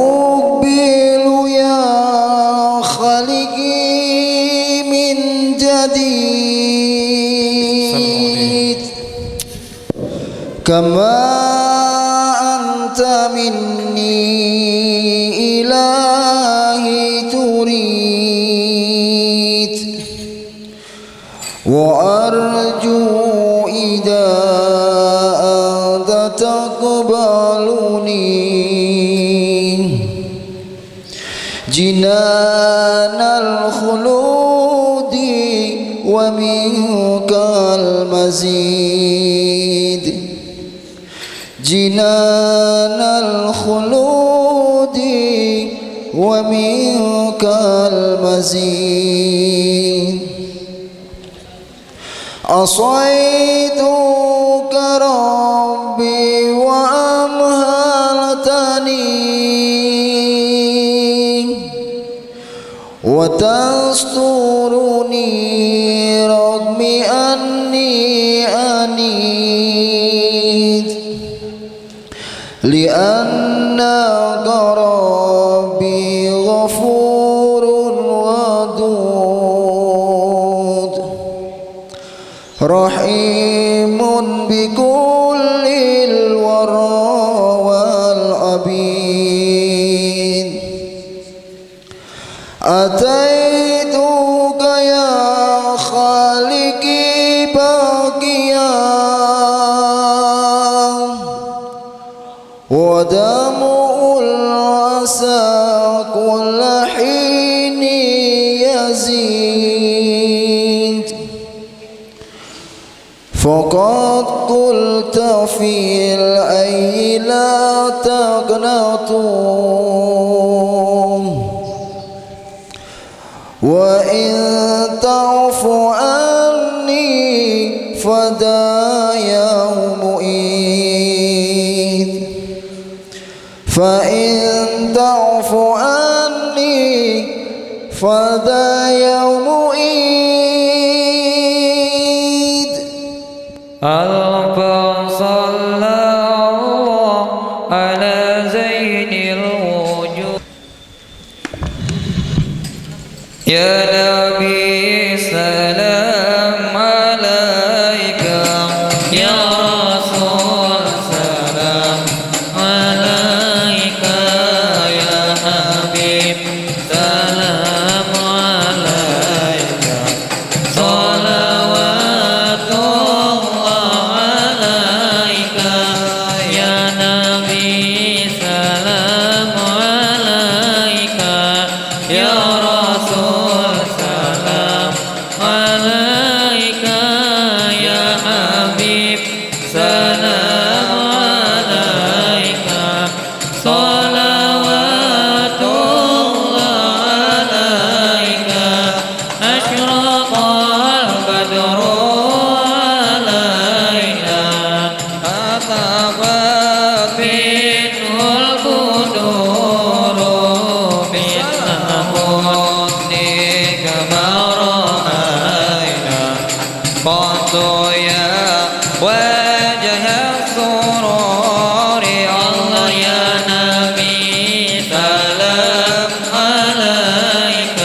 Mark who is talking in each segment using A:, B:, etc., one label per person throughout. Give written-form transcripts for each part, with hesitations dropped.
A: سأقبل يا خالقي من جديد كما أنت مني إلهي تريد وأرجو إذا أنت تقبلني جنان الخلود ومنك المزيد جنان الخلود ومنك المزيد عصيتك ربي وأمهلتني وتسترني رغم أني أنيت لأنك ربي غفور ودود رحيم بكل الورى والعبيد أتيتك يا خالقي باقيا ودمع العسى كل حين يزيد فقد قلت في الأي لا تقنطوا وإن تعف عني فدا يوم عيد فإن تعف عني فدا يوم عيد
B: اللهم صل على زين الوجود يا نبي سلام عليك يا رسول سلام عليك يا حبيب سلام عليك صلوات الله عليك يا نبي سلام عليك يا رسول سلام عليك يا حبيب سلام عليك صلوات الله عليك أشرق البدر علينا أطابت منه البدور من أمونك ما رأينا قط يا وجه السرور الله يا نبي سلام عليك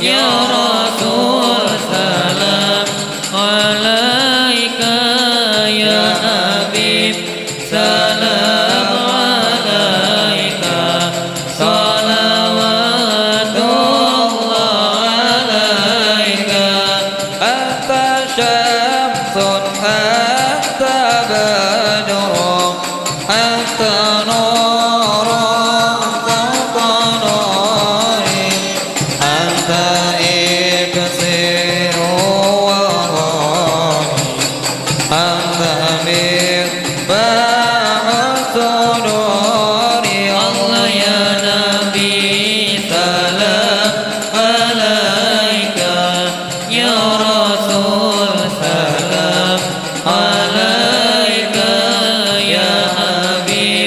B: يا رسول سلام عليك يا حبيب سلام عليك صلوات الله عليك أنت شمس أنت بدر أنت نور فوق نوري أنت إكسير وروحي أنت مصباح الصدور الله يا نبي سلام عليك يا رسول سلام عليك يا حبيب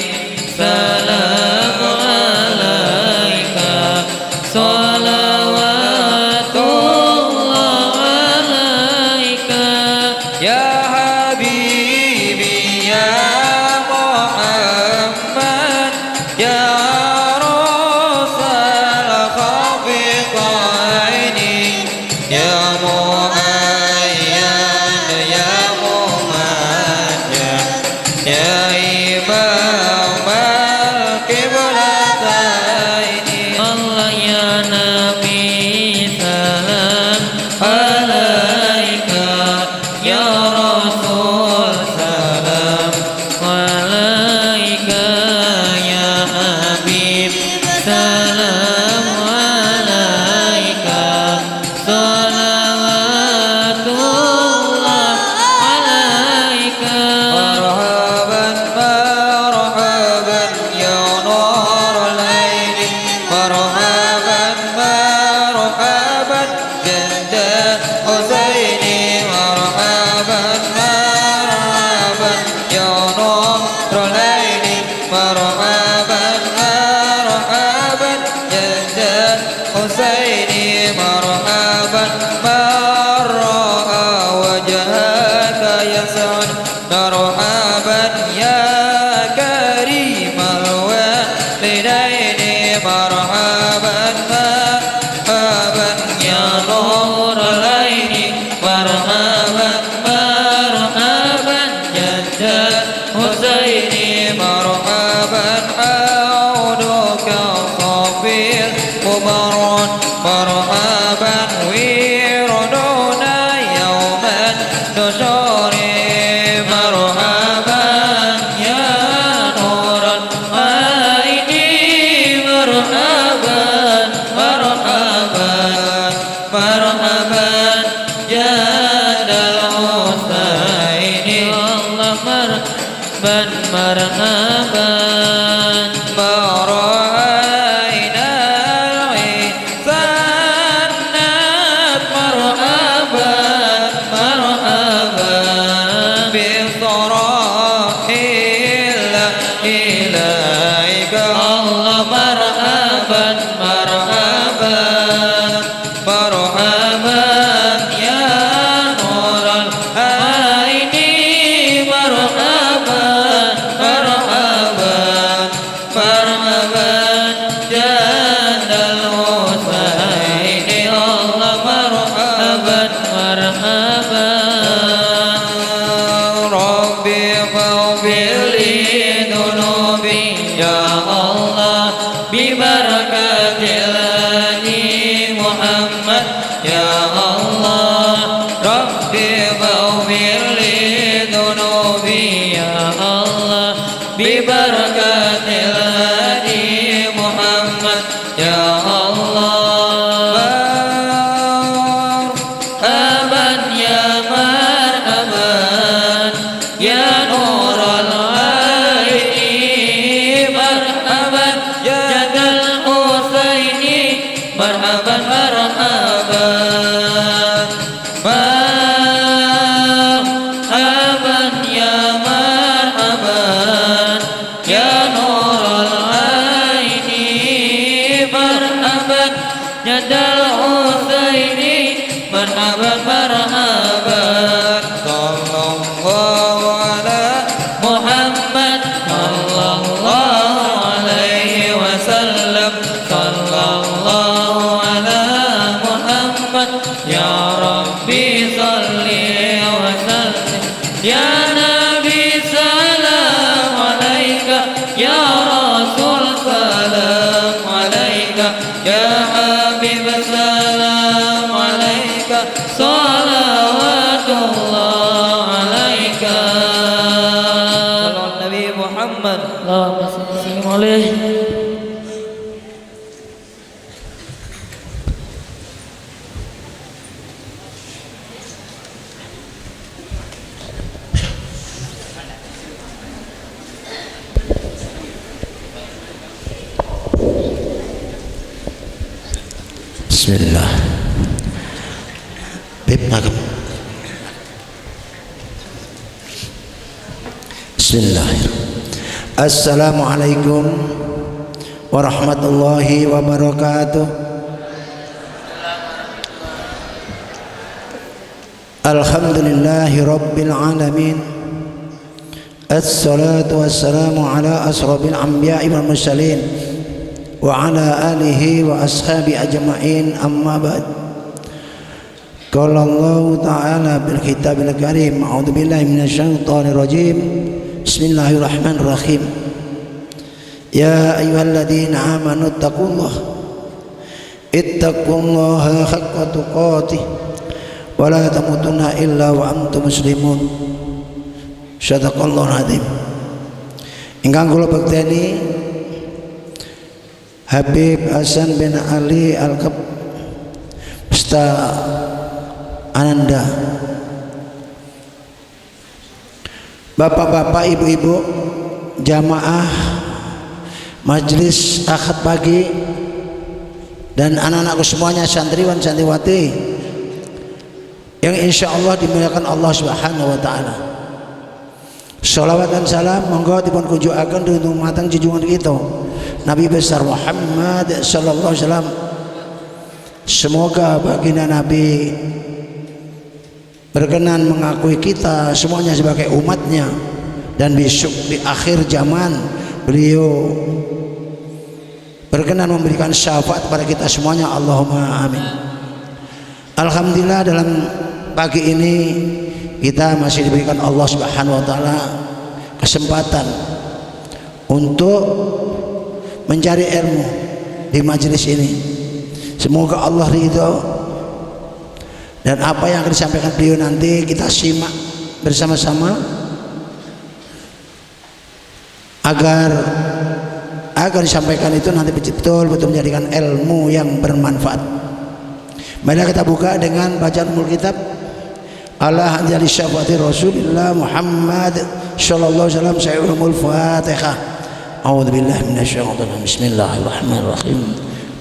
B: مرحبا مرحبا جد الحسين مرحبا من رأى وجهك يسعد مرحبا يا كريم الوالدين مرحبا مرحبا يا نور العين مرحبا مرحبا جد الحسين مرحبا عودك صافي مبارك مرحبا وردنا يوم النشور مرحبا يا نور العين مرحبا مرحبا مرحبا جاد الحسين الله مرحبا مرحبا برأينا العزانات مرحبا مرحبا بصراح إليك الله مرحبا مرحبا مرحبا يا نور العين مرحبا مرحبا مرحبا جاد الحسين الله مرحبا مرحبا ربي فاغفر لي ذنوبي يا الله ببركة الهدي محمد يا الله ربي فاغفر لي ذنوبي يا الله ببركة الهدي محمد يا الله مرحبا يا مرحبا يا نور العين مرحبا جد الحسين مرحبا مرحبا مرحبا يا مرحبا يا نور العين مرحبا جد الحسين مرحبا مرحبا صلى الله على محمد صلى الله عليه وسلم صلى الله على محمد يا ربي صل وسلم يا نبي سلام عليك يا رسول سلام عليك يا حبيب سلام عليك صلوات الله عليك صلى النبي محمد اللهم صل وسلم عليه.
C: Bismillah. Bib magap. Bismillahirrahmanirrahim. Assalamualaikum warahmatullahi wabarakatuh. Alhamdulillahi rabbil alamin. Assalatu wassalamu ala asrafil anbiya'i wal mursalin wa ala alihi wa ashabi ajma'in, amma ba'd. Qala Allah ta'ala bil kitabil karim, a'udzu billahi minasyaitonir rajim. Bismillahirrahmanirrahim. Ya ayyuhalladzina amanu ittaqullaha haqqa tuqatih wa la tamutunna illa wa antum muslimun. Shadaqallahul azim. Ingkang kula bekteni Habib Hasan bin Ali Al-Kab Ustaz Ananda, bapak-bapak, ibu-ibu, jamaah majelis akad pagi, dan anak-anakku semuanya, santriwan santriwati yang insya Allah dimuliakan Allah Subhanahu wa ta'ala. Sholawat dan salam monggo dipun kunjukaken dumateng junjungan kita Nabi besar Muhammad sallallahu alaihi wasallam. Semoga baginda Nabi berkenan mengakui kita semuanya sebagai umatnya, dan besok di akhir zaman beliau berkenan memberikan syafaat pada kita semuanya. Allahumma amin. Alhamdulillah, dalam pagi ini kita masih diberikan Allah Subhanahu wa taala kesempatan untuk mencari ilmu di majelis ini. Semoga Allah ridho, dan apa yang akan disampaikan beliau nanti kita simak bersama-sama agar disampaikan itu nanti betul-betul menjadikan ilmu yang bermanfaat. Mari kita buka dengan bacaan Alkitab ala anjali syafaati Rasulullah Muhammad sallallahu alaihi wasallam. Sa'irul Fatihah. A'udzubillahi minasyaitonir rajim. Bismillahirrahmanirrahim.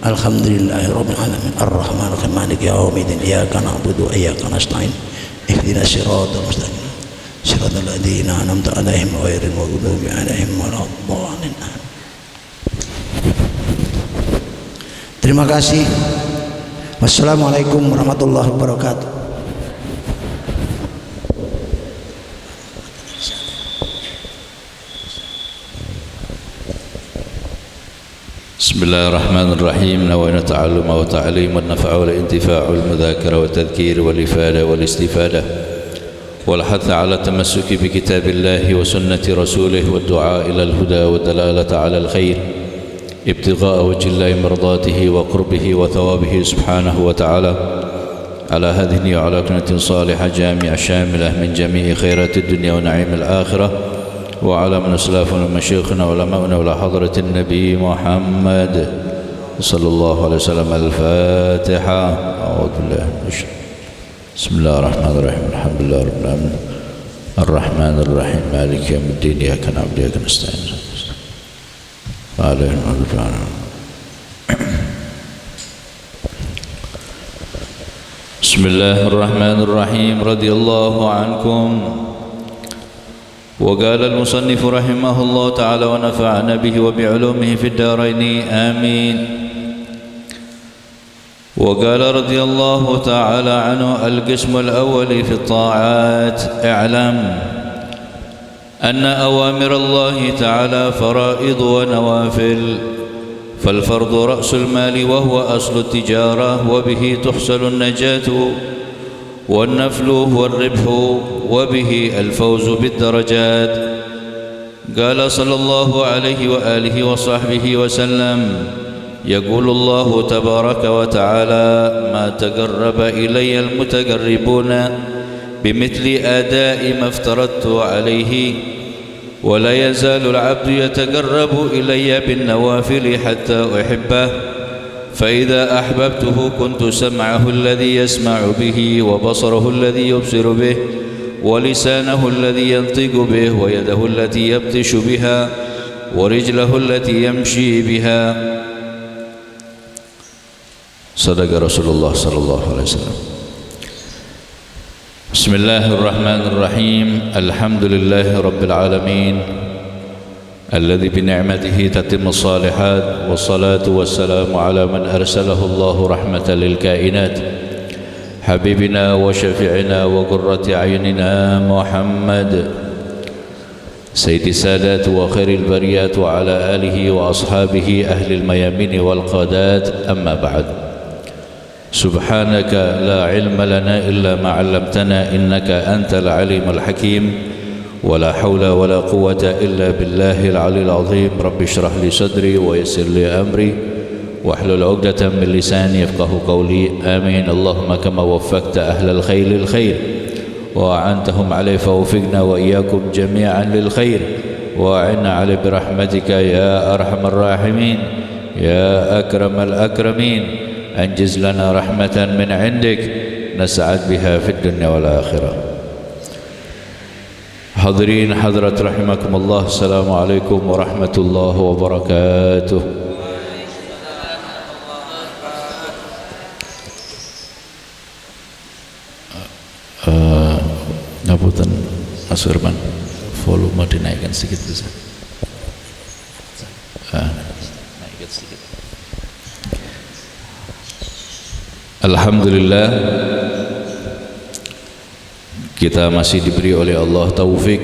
C: Alhamdulillahirabbil alamin. Arrahmanir rahim. Maliki yaumiddin. Iyyaka na'budu wa iyyaka nasta'in. Ihdinas siratal mustaqim. Siratal ladzina an'amta 'alaihim ghairil maghdubi 'alaihim waladdallin. Terima kasih. Wassalamualaikum warahmatullahi wabarakatuh.
D: بسم الله الرحمن الرحيم. نوينا التعلم والتعليم والنفع والانتفاع والمذاكرة والتذكير والإفادة والاستفادة والحث على التمسك بكتاب الله وسنة رسوله والدعاء إلى الهدى والدلالة على الخير ابتغاء وجه الله مرضاته وقربه وثوابه سبحانه وتعالى على هذه وعلى كنة صالحة جامعة شاملة من جميع خيرات الدنيا ونعيم الآخرة وعلى من أسلافنا ومشايخنا وعلماؤنا وعلى حضرة النبي محمد صلى الله عليه وسلم. الفاتحة. أعوذ بالله من الشيطان. بسم الله الرحمن الرحيم. الحمد لله رب العالمين الرحمن الرحيم مالك يوم الدين إياك نعبد وإياك نستعين. بسم الله الرحمن الرحيم. رضي الله عنكم. وقال المصنف رحمه الله تعالى ونفعنا به وبعلومه في الدارين آمين. وقال رضي الله تعالى عنه: القسم الأول في الطاعات. اعلم أن أوامر الله تعالى فرائض ونوافل، فالفرض رأس المال وهو أصل التجارة وبه تحصل النجاة، والنفل هو الربح وبه الفوز بالدرجات. قال صلى الله عليه وآله وصحبه وسلم: يقول الله تبارك وتعالى: ما تقرب إلي المتقربون بمثل أداء ما افترضت عليه، ولا يزال العبد يتقرب إلي بالنوافل حتى أحبه، فإذا أحببته كنت سمعه الذي يسمع به، وبصره الذي يبصر به، ولسانه الذي ينطق به، ويده التي يبطش بها، ورجله التي يمشي بها. صدق رسول الله صلى الله عليه وسلم. بسم الله الرحمن الرحيم. الحمد لله رب العالمين الذي بنعمته تتم الصالحات، والصلاة والسلام على من أرسله الله رحمة للكائنات، حبيبنا وشفيعنا وقرة أعيننا محمد سيد السادات وخير البريات، وعلى آله وأصحابه أهل الميامين والقادات. أما بعد، سبحانك لا علم لنا إلا ما علمتنا إنك أنت العليم الحكيم، ولا حول ولا قوة إلا بالله العلي العظيم. رب اشرح لي صدري ويسر لي أمري واحلل عقدة من لساني يفقه قولي. آمين. اللهم كما وفقت أهل الخير للخير وأعنتهم عليه فوفقنا وإياكم جميعا للخير، وأعنا عليه برحمتك يا أرحم الراحمين يا أكرم الأكرمين. أنجز لنا رحمة من عندك نسعد بها في الدنيا والآخرة. حاضرين حضرة رحمكم الله، السلام عليكم ورحمة الله وبركاته. Ngapunten Mas Firman, volume dinaikkan sedikit bisa. Naikkan sedikit. Alhamdulillah, kita masih diberi oleh Allah taufik,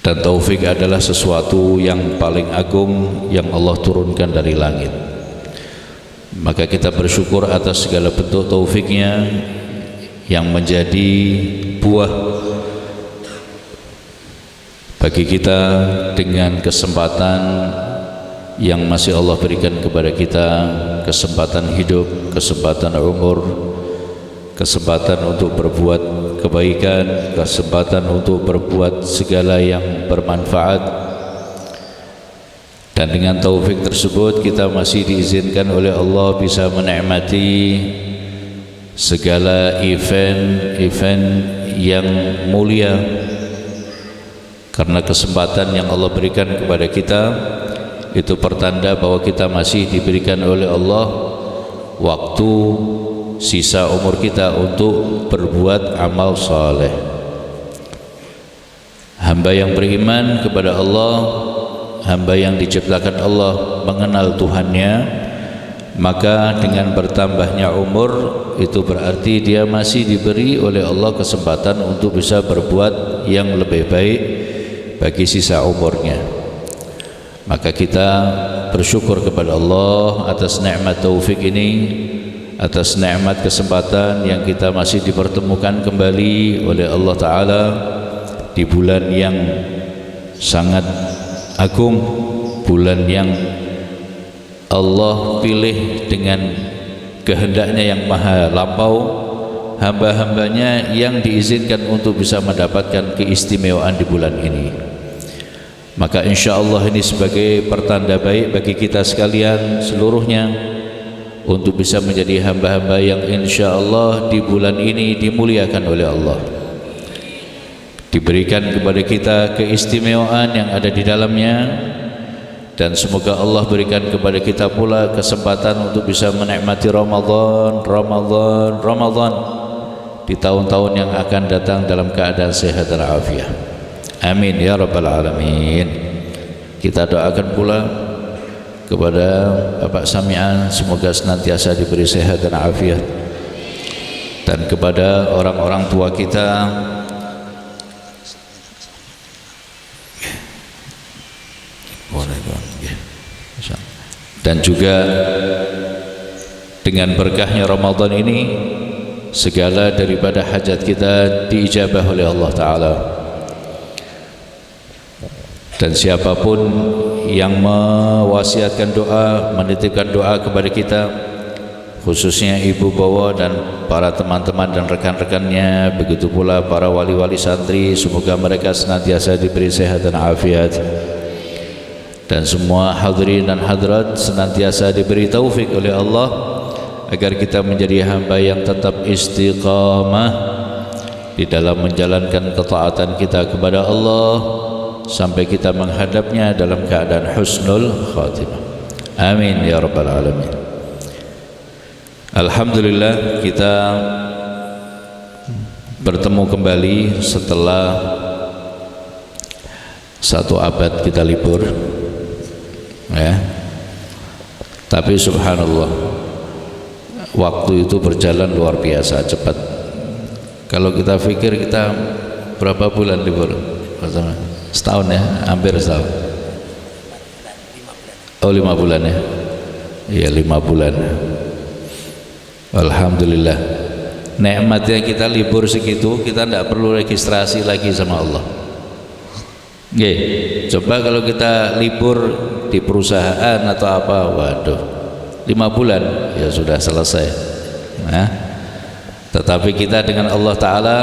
D: dan taufik adalah sesuatu yang paling agung yang Allah turunkan dari langit. Maka kita bersyukur atas segala bentuk taufiknya yang menjadi buah bagi kita dengan kesempatan yang masih Allah berikan kepada kita, kesempatan hidup, kesempatan umur, kesempatan untuk berbuat kebaikan, kesempatan untuk berbuat segala yang bermanfaat. Dan dengan taufik tersebut kita masih diizinkan oleh Allah bisa menikmati segala event yang mulia, karena kesempatan yang Allah berikan kepada kita itu pertanda bahwa kita masih diberikan oleh Allah waktu sisa umur kita untuk berbuat amal saleh. Hamba yang beriman kepada Allah, hamba yang diciptakan Allah mengenal Tuhannya, maka dengan bertambahnya umur itu berarti dia masih diberi oleh Allah kesempatan untuk bisa berbuat yang lebih baik bagi sisa umurnya. Maka kita bersyukur kepada Allah atas nikmat taufik ini, atas nikmat kesempatan yang kita masih dipertemukan kembali oleh Allah Ta'ala di bulan yang sangat agung, bulan yang Allah pilih dengan kehendaknya yang maha lampau, hamba-hambanya yang diizinkan untuk bisa mendapatkan keistimewaan di bulan ini. Maka insya Allah ini sebagai pertanda baik bagi kita sekalian seluruhnya untuk bisa menjadi hamba-hamba yang insya Allah di bulan ini dimuliakan oleh Allah, diberikan kepada kita keistimewaan yang ada di dalamnya, dan semoga Allah berikan kepada kita pula kesempatan untuk bisa menikmati Ramadan di tahun-tahun yang akan datang dalam keadaan sehat dan afiat. Amin ya rabbal alamin. Kita doakan pula kepada Bapak Sami'an, semoga senantiasa diberi sehat dan afiat, dan kepada orang-orang tua kita, dan juga dengan berkahnya Ramadan ini segala daripada hajat kita diijabah oleh Allah Ta'ala. Dan siapapun yang mewasiatkan doa, menitipkan doa kepada kita, khususnya Ibu Bowo dan para teman-teman dan rekan-rekannya, begitu pula para wali-wali santri, semoga mereka senantiasa diberi sehat dan afiat, dan semua hadirin dan hadirat senantiasa diberi taufik oleh Allah agar kita menjadi hamba yang tetap istiqamah di dalam menjalankan ketaatan kita kepada Allah sampai kita menghadapnya dalam keadaan husnul khatimah. Amin ya rabbal alamin. Alhamdulillah, kita bertemu kembali setelah satu abad kita libur, ya. Tapi subhanallah, waktu itu berjalan luar biasa cepat. Kalau kita pikir kita berapa bulan libur? Setahun ya, hampir setahun. Oh 5 bulan ya. Iya 5 bulan. Alhamdulillah. Nikmatnya kita libur segitu, kita tidak perlu registrasi lagi sama Allah. Oke, coba kalau kita libur di perusahaan atau apa, waduh, 5 bulan ya sudah selesai. Nah, tetapi kita dengan Allah Ta'ala,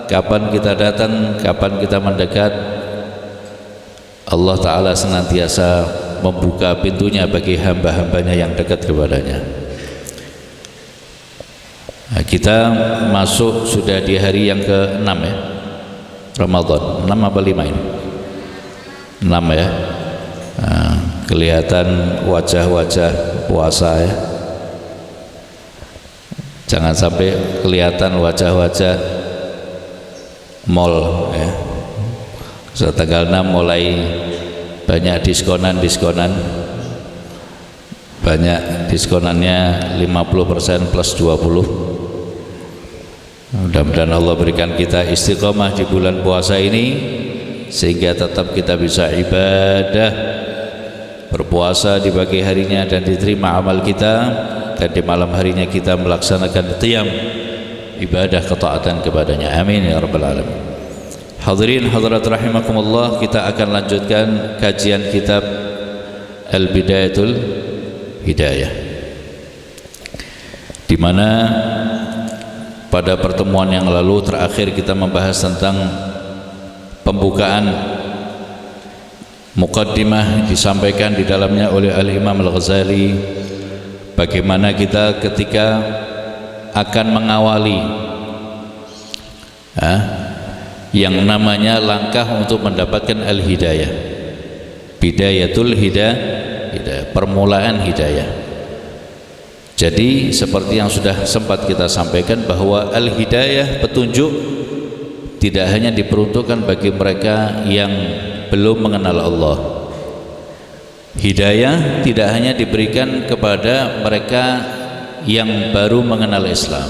D: kapan kita datang, kapan kita mendekat, Allah Ta'ala senantiasa membuka pintunya bagi hamba-hambanya yang dekat kepadanya. Nah, kita masuk sudah di hari yang ke-6 ya, Ramadan. 6 apa 5 ini? 6 ya. Nah, kelihatan wajah-wajah puasa ya. Jangan sampai kelihatan wajah-wajah mall ya. Tanggal 6 mulai banyak diskonannya, ,50% plus 20. Mudah-mudahan Allah berikan kita istiqomah di bulan puasa ini sehingga tetap kita bisa ibadah, berpuasa di pagi harinya dan diterima amal kita, dan di malam harinya kita melaksanakan qiyam, ibadah ketaatan kepadanya. Amin ya rabbal alamin. Hadirin hadirat rahimakumullah, kita akan lanjutkan kajian kitab Al-Bidayatul Hidayah, di mana pada pertemuan yang lalu terakhir kita membahas tentang pembukaan muqaddimah disampaikan di dalamnya oleh Al-Imam Al-Ghazali, bagaimana kita ketika akan mengawali yang namanya langkah untuk mendapatkan al-hidayah, bidayatul hidayah, permulaan hidayah. Jadi seperti yang sudah sempat kita sampaikan bahwa al-hidayah, petunjuk, tidak hanya diperuntukkan bagi mereka yang belum mengenal Allah. Hidayah tidak hanya diberikan kepada mereka yang baru mengenal Islam,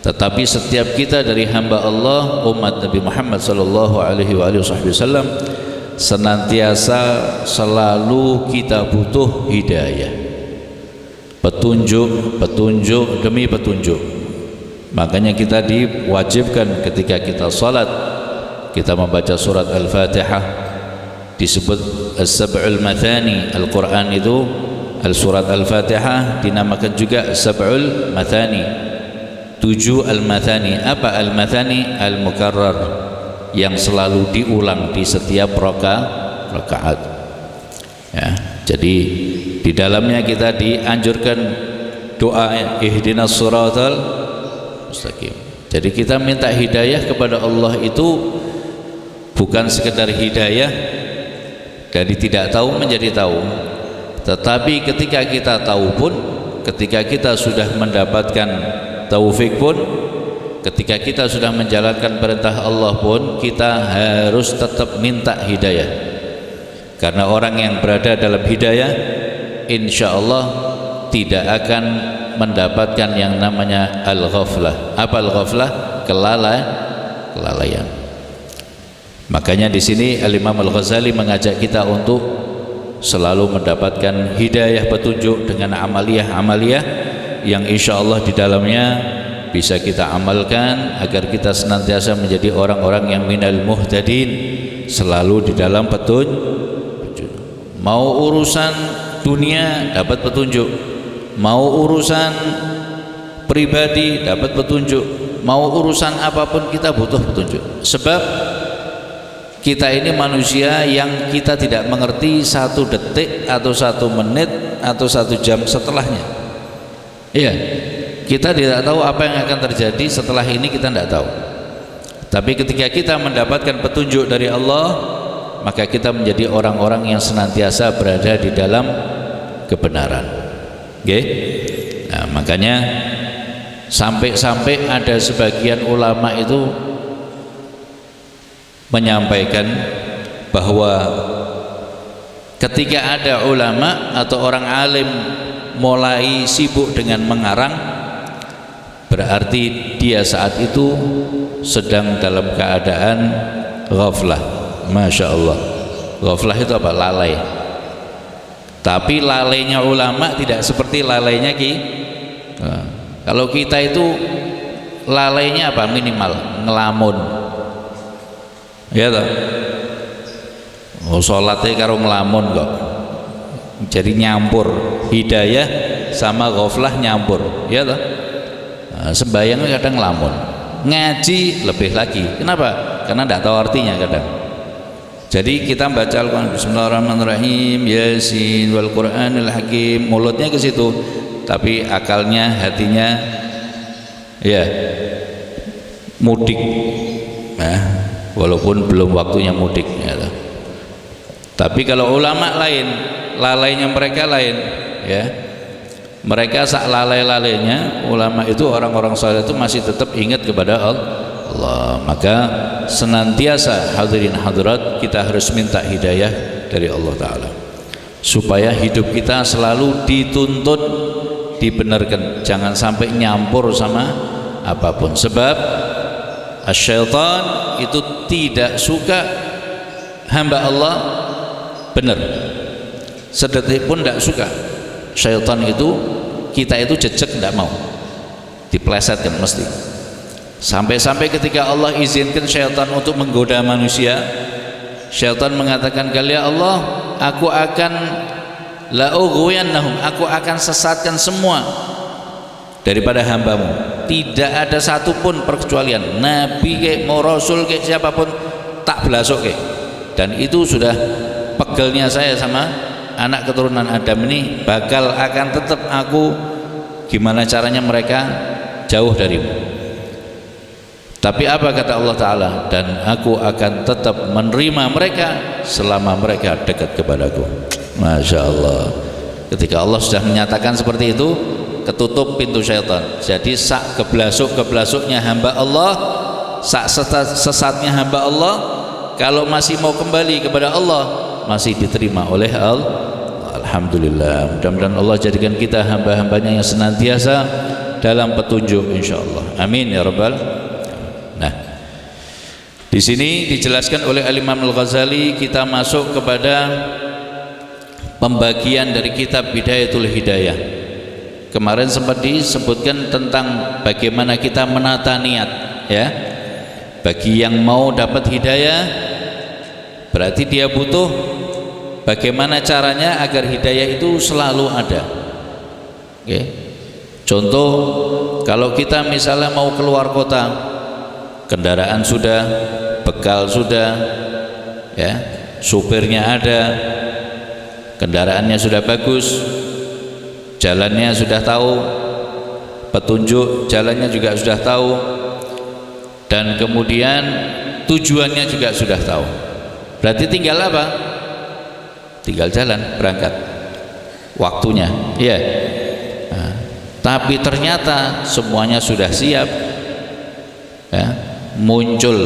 D: tetapi setiap kita dari hamba Allah, umat Nabi Muhammad sallallahu alaihi wasallam, senantiasa selalu kita butuh hidayah, petunjuk demi petunjuk. Makanya kita diwajibkan ketika kita salat, kita membaca surat Al-Fatihah, disebut as-sab'ul mathani. Al-Quran itu surat Al-Fatihah dinamakan juga sab'ul mathani, 7 al-mathani. Apa al-mathani? Al-mukarrar, yang selalu diulang di setiap rakaat. Ya, jadi di dalamnya kita dianjurkan doa ihdinas siratal mustaqim. Jadi kita minta hidayah kepada Allah itu bukan sekedar hidayah dari tidak tahu menjadi tahu, tetapi ketika kita tahu pun, ketika kita sudah mendapatkan taufik pun, ketika kita sudah menjalankan perintah Allah pun, kita harus tetap minta hidayah. Karena orang yang berada dalam hidayah, insya Allah tidak akan mendapatkan yang namanya al-ghaflah. Apa al-ghaflah? Kelalaian. Makanya di sini Al-Imam Al-Ghazali mengajak kita untuk selalu mendapatkan hidayah, petunjuk dengan amaliyah yang insya Allah di dalamnya bisa kita amalkan agar kita senantiasa menjadi orang-orang yang minal muhtadin, selalu di dalam petunjuk. Mau urusan dunia dapat petunjuk, mau urusan pribadi dapat petunjuk, mau urusan apapun kita butuh petunjuk. Sebab kita ini manusia yang kita tidak mengerti 1 detik atau 1 menit atau 1 jam setelahnya. Iya, kita tidak tahu apa yang akan terjadi setelah ini, kita tidak tahu. Tapi ketika kita mendapatkan petunjuk dari Allah, maka kita menjadi orang-orang yang senantiasa berada di dalam kebenaran. Oke? Nah, makanya sampai ada sebagian ulama itu menyampaikan bahwa ketika ada ulama atau orang alim mulai sibuk dengan mengarang, berarti dia saat itu sedang dalam keadaan ghaflah. Masya Allah, ghaflah itu apa? Lalai. Tapi lalainya ulama tidak seperti lalainya kalau kita itu lalainya apa? Minimal ngelamun, ya toh. Sholatnya karo ngelamun kok, jadi nyampur hidayah sama ghaflah, nyampur, ya toh. Sembahyangnya kadang ngelamun, ngaji lebih lagi. Kenapa? Karena tidak tahu artinya kadang. Jadi kita baca Al-Quran, Bismillahirrahmanirrahim, Yasin wal Quranil Hakim, mulutnya ke situ, tapi akalnya, hatinya ya mudik. Nah, walaupun belum waktunya mudik, ya. Tapi kalau ulama lain, lalainya mereka lain, ya. Mereka sak lalai-lalainya ulama itu, orang-orang saleh itu masih tetap ingat kepada Allah. Allah. Maka senantiasa hadirin hadirat kita harus minta hidayah dari Allah Ta'ala supaya hidup kita selalu dituntun, dibenarkan, jangan sampai nyampur sama apapun. Sebab syaitan itu tidak suka hamba Allah benar, sedetik pun tidak suka. Syaitan itu, kita itu jejak tidak mau, diplesetkan mesti. Sampai-sampai ketika Allah izinkan syaitan untuk menggoda manusia, syaitan mengatakan, "Ya Allah, aku akan la'ughwiyannahum, aku akan sesatkan semua daripada hambamu. Tidak ada satupun perkecualian, nabi ke, mau rasul ke, siapapun tak belasuk ke." Dan itu sudah pegelnya saya sama anak keturunan Adam ini, bakal akan tetap aku gimana caranya mereka jauh darimu. Tapi apa kata Allah Ta'ala? Dan aku akan tetap menerima mereka selama mereka dekat kepadaku. Masya Allah. Ketika Allah sudah menyatakan seperti itu, ketutup pintu syaitan. Jadi sak keblasuk-keblasuknya hamba Allah, sak sesatnya hamba Allah, kalau masih mau kembali kepada Allah, masih diterima oleh Allah. Alhamdulillah. Mudah-mudahan Allah jadikan kita hamba-hambanya yang senantiasa dalam petunjuk, insyaallah. Amin ya rabbal. Nah, di sini dijelaskan oleh Al-Imam Al-Ghazali, kita masuk kepada pembagian dari kitab Bidayatul Hidayah. Kemarin sempat disebutkan tentang bagaimana kita menata niat, ya. Bagi yang mau dapat hidayah, berarti dia butuh bagaimana caranya agar hidayah itu selalu ada. Oke. Contoh, kalau kita misalnya mau keluar kota, kendaraan sudah, bekal sudah, ya, supirnya ada, kendaraannya sudah bagus, jalannya sudah tahu, petunjuk jalannya juga sudah tahu, dan kemudian tujuannya juga sudah tahu. Berarti tinggal apa? Tinggal jalan, berangkat, waktunya, ya. Nah, tapi ternyata semuanya sudah siap, ya. Muncul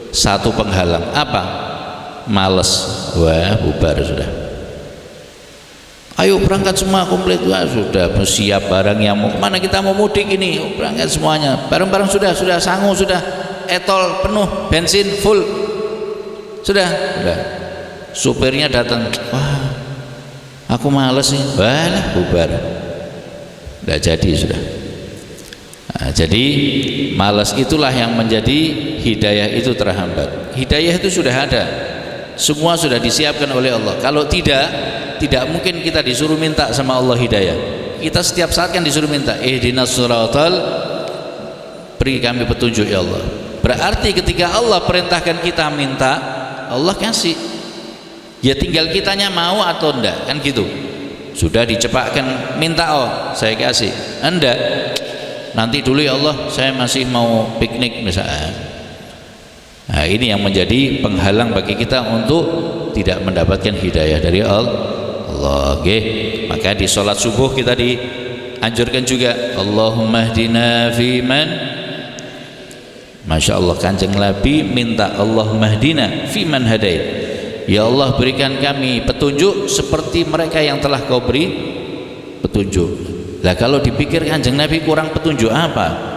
D: satu penghalang, apa? Males. Wah, bubar sudah. Ayo berangkat semua komplit. Wah, sudah siap barang yang mau kemana, kita mau mudik ini, berangkat semuanya, barang-barang sudah sangu, sudah etol penuh, bensin full, sudah. Supirnya datang, wah aku males nih, wah bubar, udah jadi sudah. Nah, jadi malas itulah yang menjadi hidayah itu terhambat. Hidayah itu sudah ada, semua sudah disiapkan oleh Allah. Kalau tidak mungkin kita disuruh minta sama Allah hidayah. Kita setiap saat kan disuruh minta, ihdinas siratal, beri kami petunjuk ya Allah. Berarti ketika Allah perintahkan kita minta, Allah kasih. Ya tinggal kitanya mau atau enggak, kan gitu. Sudah dicepakkan minta, oh saya kasih. Enggak, nanti dulu ya Allah, saya masih mau piknik misalnya. Nah, ini yang menjadi penghalang bagi kita untuk tidak mendapatkan hidayah dari Allah. Okay. Maka di sholat subuh kita dianjurkan juga, Allahumma hdina fiman. Masya Allah, Kanjeng Nabi minta Allahumma hdina fiman hadait. Ya Allah, berikan kami petunjuk seperti mereka yang telah kau beri petunjuk. Nah, kalau dipikir Kanjeng Nabi kurang petunjuk apa?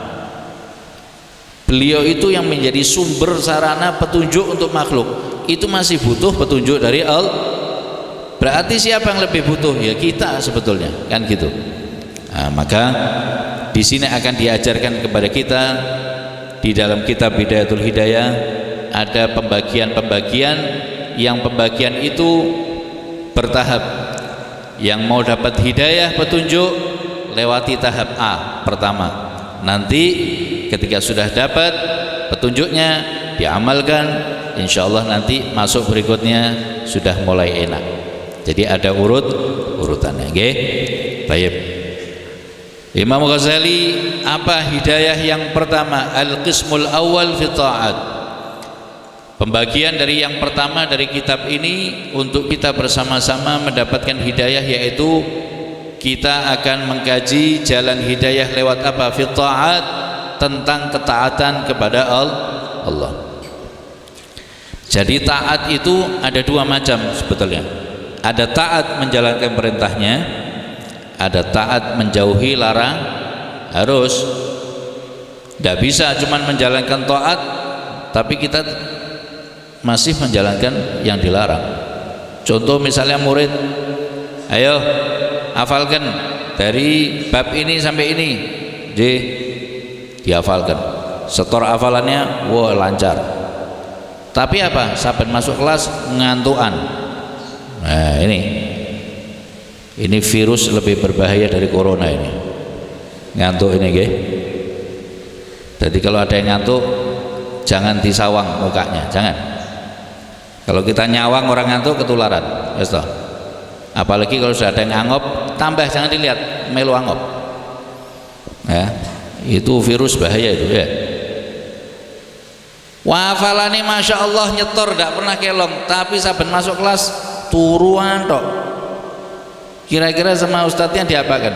D: Beliau itu yang menjadi sumber sarana petunjuk untuk makhluk, itu masih butuh petunjuk dari Allah. Berarti siapa yang lebih butuh? Ya kita sebetulnya, kan gitu. Nah, maka di sini akan diajarkan kepada kita di dalam kitab Bidayatul Hidayah ada pembagian-pembagian, yang pembagian itu bertahap. Yang mau dapat hidayah petunjuk lewati tahap A pertama. Nanti ketika sudah dapat petunjuknya diamalkan, insya Allah nanti masuk berikutnya sudah mulai enak. Jadi ada urutannya. Okay? Baik. Imam Ghazali, apa hidayah yang pertama? Al-qismul awal fi ta'at. Pembagian dari yang pertama dari kitab ini untuk kita bersama-sama mendapatkan hidayah, yaitu kita akan mengkaji jalan hidayah lewat apa? Fi ta'at, tentang ketaatan kepada Allah. Jadi taat itu ada dua macam sebetulnya. Ada taat menjalankan perintahnya, ada taat menjauhi larang. Harus, tidak bisa cuman menjalankan taat tapi kita masih menjalankan yang dilarang. Contoh misalnya murid, ayo hafalkan dari bab ini sampai ini, dihafalkan, setor hafalannya, wah lancar. Tapi apa? Saben masuk kelas ngantukan. Nah ini virus lebih berbahaya dari corona ini. Ngantuk ini, nggih. Jadi kalau ada yang ngantuk, jangan disawang mukanya, jangan. Kalau kita nyawang orang ngantuk ketularan, yes toh. Apalagi kalau sudah ada yang angop, tambah jangan dilihat, melu angop. Ya, itu virus bahaya itu ya. Wafalane masya Allah nyetor, tidak pernah kelong, tapi saben masuk kelas turuan tok. Kira-kira sama ustadznya diapakan?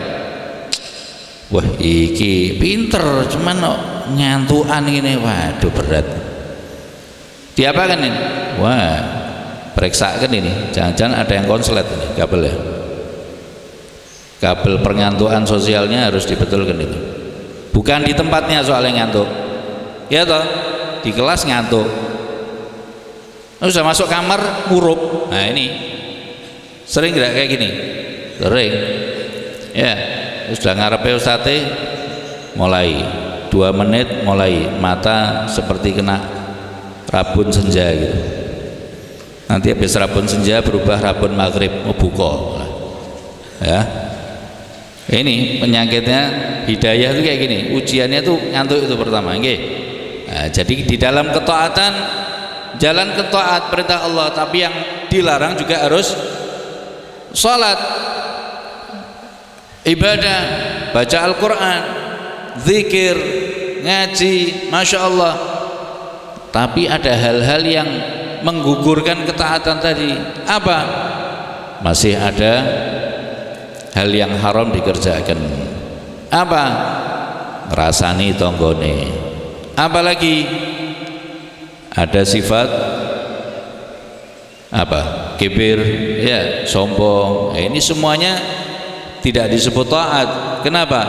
D: Wah iki pinter, cuman ngantuan ini, waduh berat. Diapakan ini? Wah periksakan ini, jangan-jangan ada yang konslet ini kabel ya. Kabel pengantuan sosialnya harus dibetulkan itu. Bukan di tempatnya soalnya ngantuk, ya toh. Di kelas ngantuk, sudah masuk kamar murup. Nah ini sering tidak kayak gini? Sering ya. Sudah ngarepe ustadz mulai 2 menit mulai mata seperti kena rabun senja gitu. Nanti habis rabun senja berubah rabun maghrib, buka ya. Ini penyakitnya hidayah itu kayak gini, ujiannya tuh ngantuk itu pertama, nggih. Nah, jadi di dalam ketaatan, jalan ketaat perintah Allah, tapi yang dilarang juga harus salat, ibadah, baca Al-Quran, zikir, ngaji, masya Allah. Tapi ada hal-hal yang menggugurkan ketaatan tadi. Apa? Masih ada hal yang haram dikerjakan. Apa? Ngrasani tonggone. Apalagi ada sifat apa? Kibir, ya, sombong. Ini semuanya tidak disebut taat. Kenapa?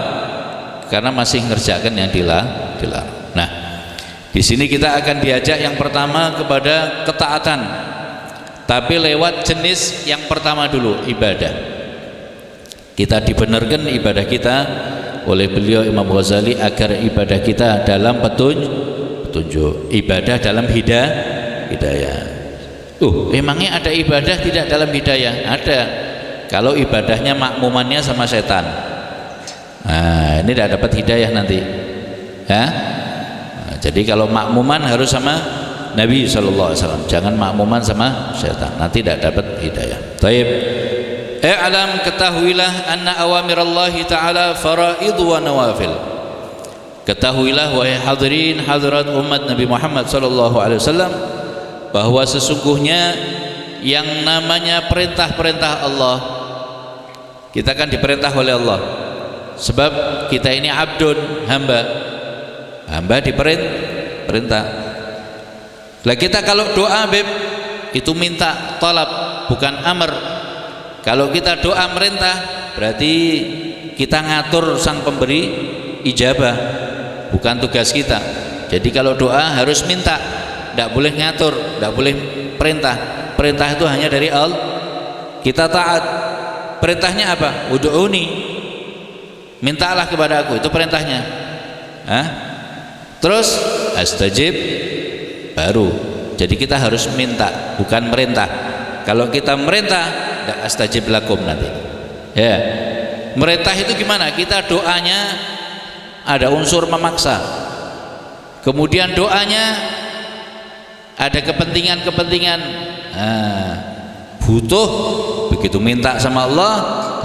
D: Karena masih mengerjakan yang dilarang. Nah, di sini kita akan diajak yang pertama kepada ketaatan, tapi lewat jenis yang pertama dulu, ibadah. Kita dibenarkan ibadah kita oleh beliau Imam Ghazali agar ibadah kita dalam petunjuk, ibadah dalam hidayah. Emangnya ada ibadah tidak dalam hidayah? Ada. Kalau ibadahnya makmumannya sama setan, nah ini tidak dapat hidayah nanti ya. Nah, jadi kalau makmuman harus sama Nabi SAW, jangan makmuman sama setan, nanti tidak dapat hidayah. Taib. I'lam, ketahuilah anna awamirallahi ta'ala faraidu wa nawafil. Ketahuilah wahai hadirin hadirat umat Nabi Muhammad SAW, bahwa sesungguhnya yang namanya perintah-perintah Allah, kita kan diperintah oleh Allah, sebab kita ini abdun, hamba diperintah. Lah kita kalau doa beb itu minta, talab, bukan amr. Kalau kita doa merintah, berarti kita ngatur sang pemberi ijabah, bukan tugas kita. Jadi kalau doa harus minta, tidak boleh ngatur, tidak boleh perintah. Perintah itu hanya dari Allah. Kita taat. Perintahnya apa? Ud'uni, mintalah kepada aku, itu perintahnya. Terus astajib, baru. Jadi kita harus minta, bukan merintah. Kalau kita merintah, tidak astajib lakum nanti ya. Merintah itu gimana? Kita doanya ada unsur memaksa, kemudian doanya ada kepentingan, butuh, begitu minta sama Allah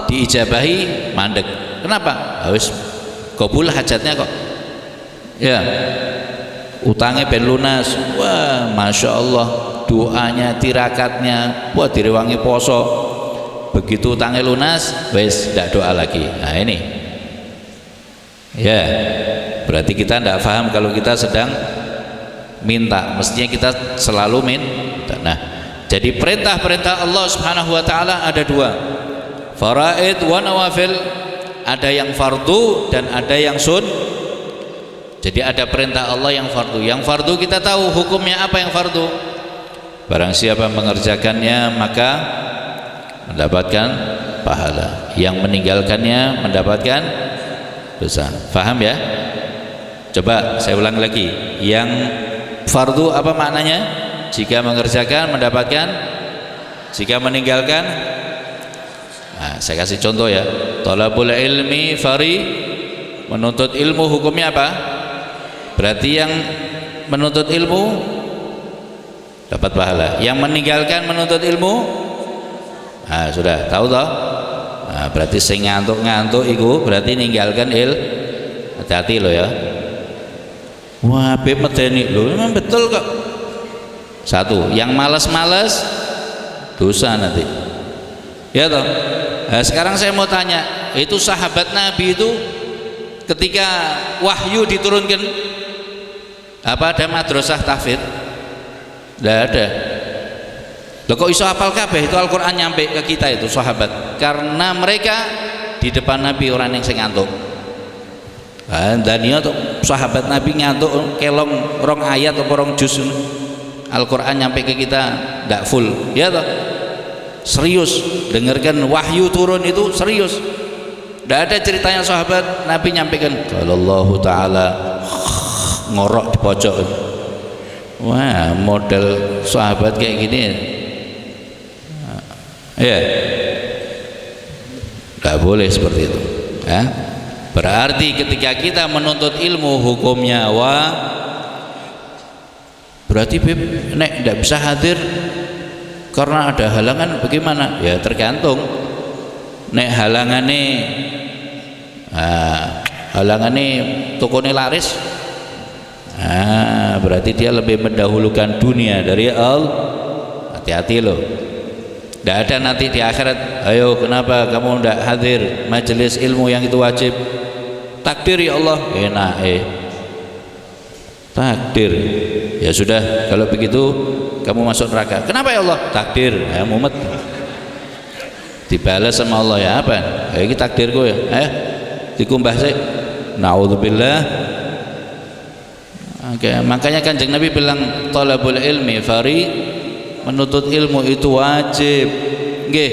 D: diijabahi, mandek. Kenapa? Harus kabul hajatnya kok ya, utangnya ben lunas, wah masya Allah, doanya, tirakatnya, wah direwangi poso. Begitu utangnya lunas, wes tidak doa lagi. Nah ini ya, berarti kita tidak paham kalau kita sedang minta. Mestinya kita selalu minta. Nah, jadi perintah-perintah Allah Subhanahu wa taala ada dua, faraid wa nawafil. Ada yang fardu dan ada yang Jadi ada perintah Allah yang fardu. Yang fardu kita tahu hukumnya apa yang fardu. Barang siapa mengerjakannya maka mendapatkan pahala. Yang meninggalkannya mendapatkan dosa. Faham ya? Coba saya ulang lagi. Yang fardu apa maknanya? Jika mengerjakan mendapatkan, jika meninggalkan. Nah, saya kasih contoh ya. Thalabul ilmi menuntut ilmu hukumnya apa? Berarti yang menuntut ilmu dapat pahala. Yang meninggalkan menuntut ilmu, nah sudah tahu toh? Nah, berarti sing ngantuk-ngantuk itu berarti ninggalkan hati-hati lo ya. Wah, Beb medeni lo, memang betul kok. Satu, yang malas-malas dosa nanti. Ya toh? Nah, sekarang saya mau tanya, itu sahabat Nabi itu ketika wahyu diturunkan, apa ada madrasah tahfidz? Tidak ada. Loh kok iso hafal kabeh itu Al-Quran nyampe ke kita itu sahabat? Karena mereka di depan Nabi orang yang ngantuk. Dan dia tuh sahabat Nabi ngantuk kelong rong ayat atau rong juz Al-Quran nyampe ke kita tidak full. Ya toh? Serius dengarkan wahyu turun itu serius. Tidak ada ceritanya sahabat Nabi nyampaikan Allah Ta'ala ngorok di pojok. Wah, model sahabat kayak gini ya tidak boleh seperti itu ya. Berarti ketika kita menuntut ilmu hukumnya berarti Beb nek tidak bisa hadir karena ada halangan bagaimana? Ya tergantung. Nek halangane tokone laris, berarti dia lebih mendahulukan dunia dari Allah. Hati-hati loh. Tidak ada nanti di akhirat, ayo kenapa kamu tidak hadir majelis ilmu yang itu wajib? Takdir ya Allah, enak takdir. Ya sudah, kalau begitu kamu masuk neraka. Kenapa ya Allah? Takdir. Ya mumet. Dibalas sama Allah ya apa? Ya ini takdirku ya. Dikumbah sih. Naudzubillah. Oke, makanya Kanjeng Nabi bilang thalabul ilmi menuntut ilmu itu wajib. Nggih,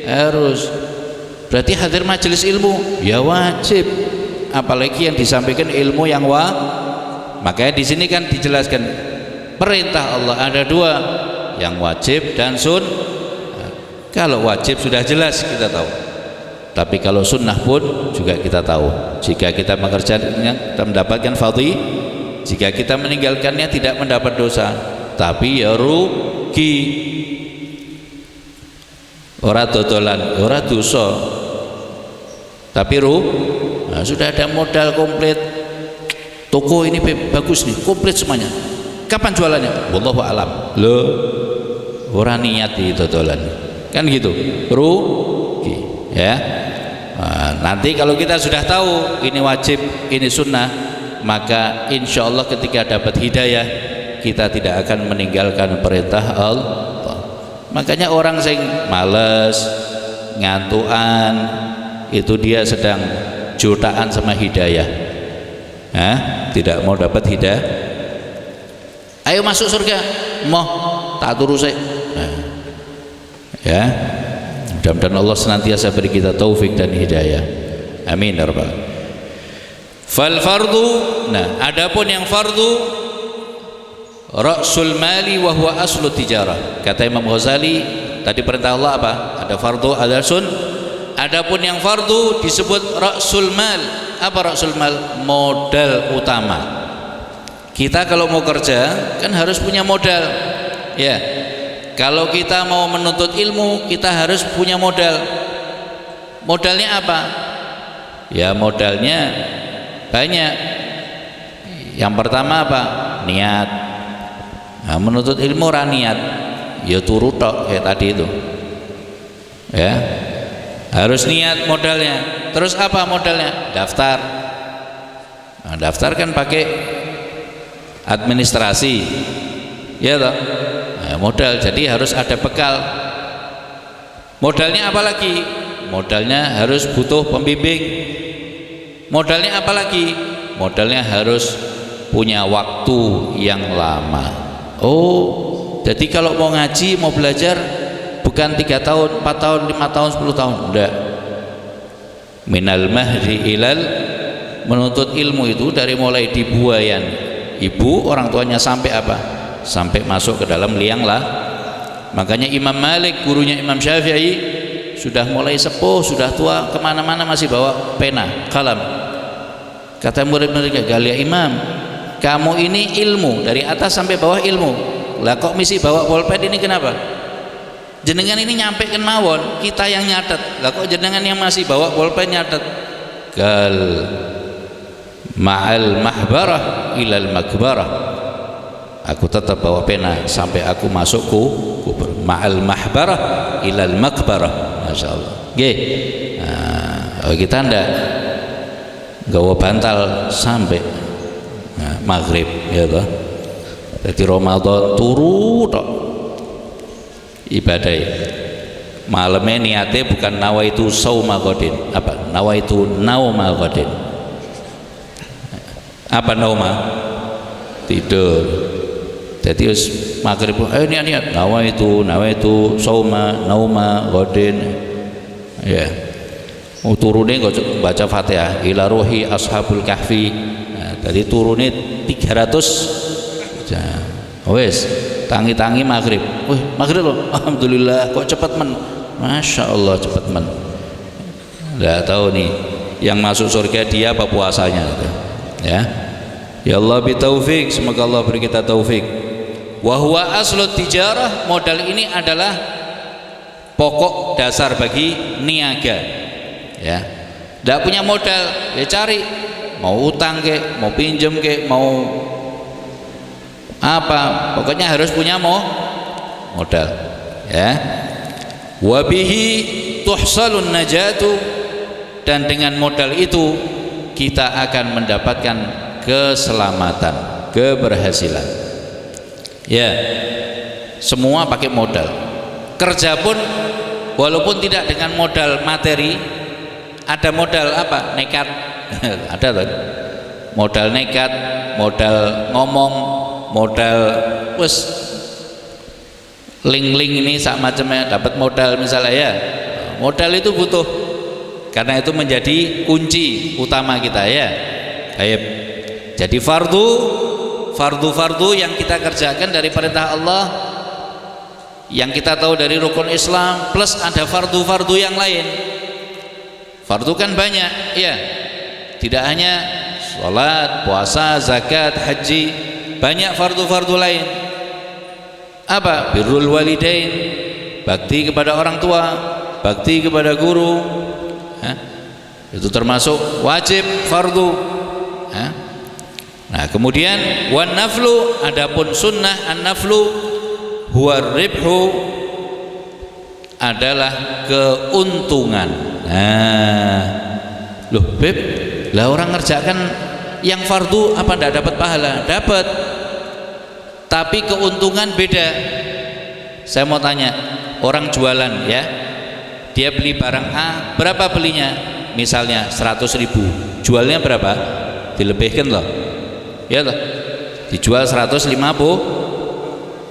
D: harus. Berarti hadir majelis ilmu ya wajib. Apalagi yang disampaikan ilmu yang makanya di sini kan dijelaskan perintah Allah ada dua, yang wajib dan Kalau wajib sudah jelas kita tahu, tapi kalau sunnah pun juga kita tahu. Jika kita mengerjakannya kita mendapatkan fadhil, jika kita meninggalkannya tidak mendapat dosa, tapi ya rugi. Ora dodolan, ora dosa, tapi sudah ada modal komplit. Toko ini bagus nih, komplit semuanya. Kapan jualannya? Wallahu alam. Loh, orang niat di dodolan. Kan gitu. Rugi, ya. Nanti kalau kita sudah tahu ini wajib, ini sunnah, maka insya Allah ketika dapat hidayah kita tidak akan meninggalkan perintah Allah. Makanya orang sing males, ngantuan, itu dia sedang jutaan sama hidayah. Tidak mau dapat hidayah. Ayo masuk surga, mau tak turu saya. Ya, mudah-mudahan Allah senantiasa beri kita taufik dan hidayah. Amin ya rabbal alamin. Fal fardu, adapun yang fardu ra'sul mali wa huwa aslu tijarah. Kata Imam Ghazali, tadi perintah Allah apa? Ada fardu, ada sun. Adapun yang fardu disebut ra'sul mal. Apa ra'sul mal? Modal utama. Kita kalau mau kerja kan harus punya modal. Ya. Kalau kita mau menuntut ilmu, kita harus punya modal. Modalnya apa? Ya modalnya banyak. Yang pertama apa? Niat. Menuntut ilmu niat. Ya turu tok kayak tadi itu. Ya. Harus niat modalnya. Terus apa modalnya? Daftar. Nah, daftarkan pakai administrasi, ya toh. Nah, modal, jadi harus ada bekal. Modalnya apa lagi? Modalnya harus butuh pembimbing. Modalnya apa lagi? Modalnya harus punya waktu yang lama. Oh, jadi kalau mau ngaji, mau belajar bukan 3 tahun, 4 tahun, 5 tahun, 10 tahun, enggak. Minal mahdi ilal, menuntut ilmu itu dari mulai dibuayan ibu orang tuanya sampai apa? Sampai masuk ke dalam liang lah. Makanya Imam Malik, gurunya Imam Syafi'i, sudah mulai sepuh, sudah tua, kemana-mana masih bawa pena, kalam. Kata murid-muridnya, "Galia Imam, kamu ini ilmu dari atas sampai bawah ilmu, lah kok misi bawa bolpen ini kenapa? Jenengan ini nyampe kan mawon, kita yang nyatet, lah kok jenengan yang masih bawa bolpen nyatet?" Gal ma'al mahbarah ilal makbarah, aku tetap bawa pena sampai aku masuk kubur. Ma'al mahbarah ilal makbarah, masya Allah. Nah, kita ndak gawa bantal sampai maghrib, ya toh. Jadi Ramadan turu tok ibadah. Malamnya niatnya bukan nawaitu sauma qadin, apa? Nawaitu nauma qadin. Apa nauma? Tidur. Jadi maghrib niat nawaitu sauma nauma qadin. Ya. Turune nggak baca Fatihah ila ruhi ashabul kahfi. Nah, jadi turune 300 jam. Wes tangi-tangi maghrib. Maghrib loh, alhamdulillah kok cepet men. Masya Allah cepet men. Nggak tahu nih yang masuk surga dia apa puasanya gitu. Ya Allah bitaufik, semoga Allah beri kita taufik. Wa huwa aslut tijarah, modal ini adalah pokok dasar bagi niaga. Ya, tidak punya modal, ya cari, mau utang ke, mau pinjem ke, mau apa, pokoknya harus punya modal. Ya, wabihi tuhsalun najatu, dan dengan modal itu kita akan mendapatkan keselamatan, keberhasilan. Ya, semua pakai modal. Kerja pun walaupun tidak dengan modal materi, ada modal apa? Nekat. Ada kan? Modal nekat, modal ngomong, modal wes link-link ini sak macamnya dapat modal misalnya ya. Modal itu butuh. Karena itu menjadi kunci utama kita ya. Baik. Jadi fardu yang kita kerjakan dari perintah Allah, yang kita tahu dari rukun Islam, plus ada fardu yang lain. Fardu kan banyak, ya. Tidak hanya sholat, puasa, zakat, haji, banyak fardu lain. Apa? Birrul walidain, bakti kepada orang tua, bakti kepada guru. Itu termasuk wajib fardu. Nah, kemudian wan naflu, adapun sunnah an naflu huwa ribhu, adalah keuntungan. Nah, loh Beb, lah orang ngerjakan yang fardu apa enggak dapat pahala? Dapat, tapi keuntungan beda. Saya mau tanya, orang jualan ya, dia beli barang A, berapa belinya? Misalnya 100.000, jualnya berapa? Dilebihkan loh, ya loh, dijual 150.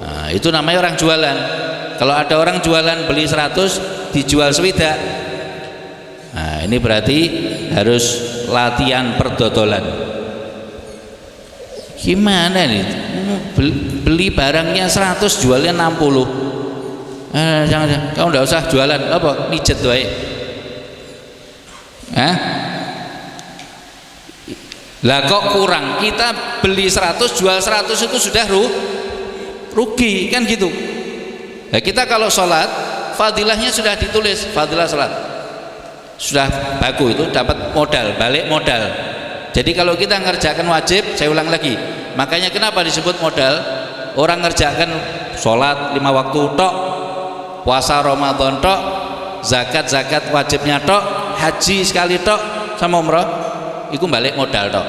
D: Nah, itu namanya orang jualan. Kalau ada orang jualan beli 100 dijual sewidak, nah ini berarti harus latihan perdodolan. Gimana nih, beli barangnya 100 jualnya 60? Jangan, kamu enggak usah jualan, apa mijet wae. Lah kok kurang? Kita beli 100 jual 100 itu sudah rugi kan gitu. Nah, kita kalau sholat fadilahnya sudah ditulis, fadilah sholat sudah bagus, itu dapat modal, balik modal. Jadi kalau kita ngerjakan wajib, saya ulang lagi, makanya kenapa disebut modal? Orang ngerjakan sholat 5 waktu tok, puasa Ramadan tok, zakat wajibnya tok, haji sekali tok, sama umrah itu balik modal tok.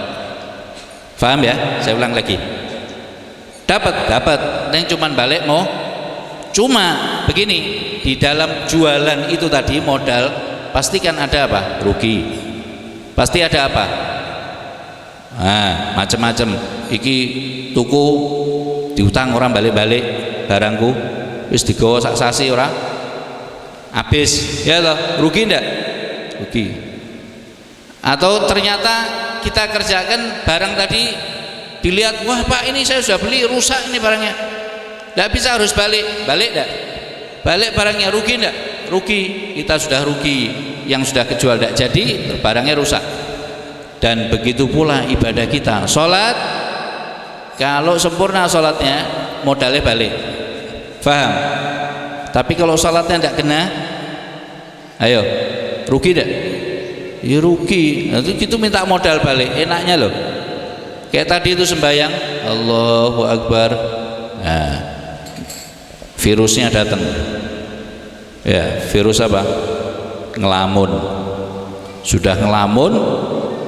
D: Paham ya? Saya ulang lagi. Dapat. Yang cuman balik mau. Cuma begini, di dalam jualan itu tadi modal pasti kan ada apa? Rugi. Pasti ada apa? Nah, macam-macam. Iki tuku diutang orang balik-balik barangku wis digawa sak sasi ora habis ya toh, rugi ndak? Rugi. Atau ternyata kita kerjakan barang tadi dilihat, wah Pak ini saya sudah beli rusak ini barangnya, ndak bisa, harus balik ndak? Balik barangnya, rugi ndak? Rugi, kita sudah rugi, yang sudah kejual ndak jadi, barangnya rusak. Dan begitu pula ibadah kita, sholat kalau sempurna sholatnya modalnya balik, paham? Tapi kalau sholatnya ndak kena, ayo rugi ndak? Ya rugi. Nanti kita minta modal balik, enaknya loh. Kayak tadi itu sembahyang, Allahu Akbar, nah, virusnya datang. Ya, virus apa? Ngelamun. Sudah ngelamun,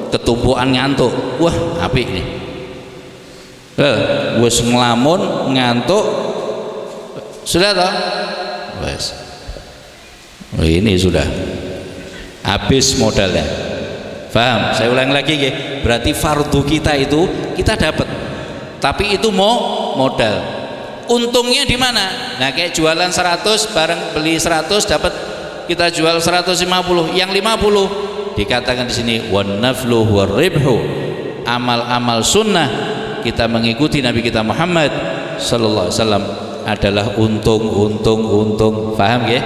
D: ketumpuan ngantuk. Wah, apik nih. Wes ngelamun, ngantuk, sudah toh? Wes. Oh, ini sudah habis modalnya. Paham? Saya ulang lagi ya. Berarti fardu kita itu kita dapat, tapi itu mau modal. Untungnya di mana? Nah, kayak jualan 100, barang beli 100 dapat, kita jual 150, yang 50 dikatakan di sini wan naflu war ribhu, amal-amal sunnah kita mengikuti Nabi kita Muhammad sallallahu alaihi wasallam adalah untung. Paham ya?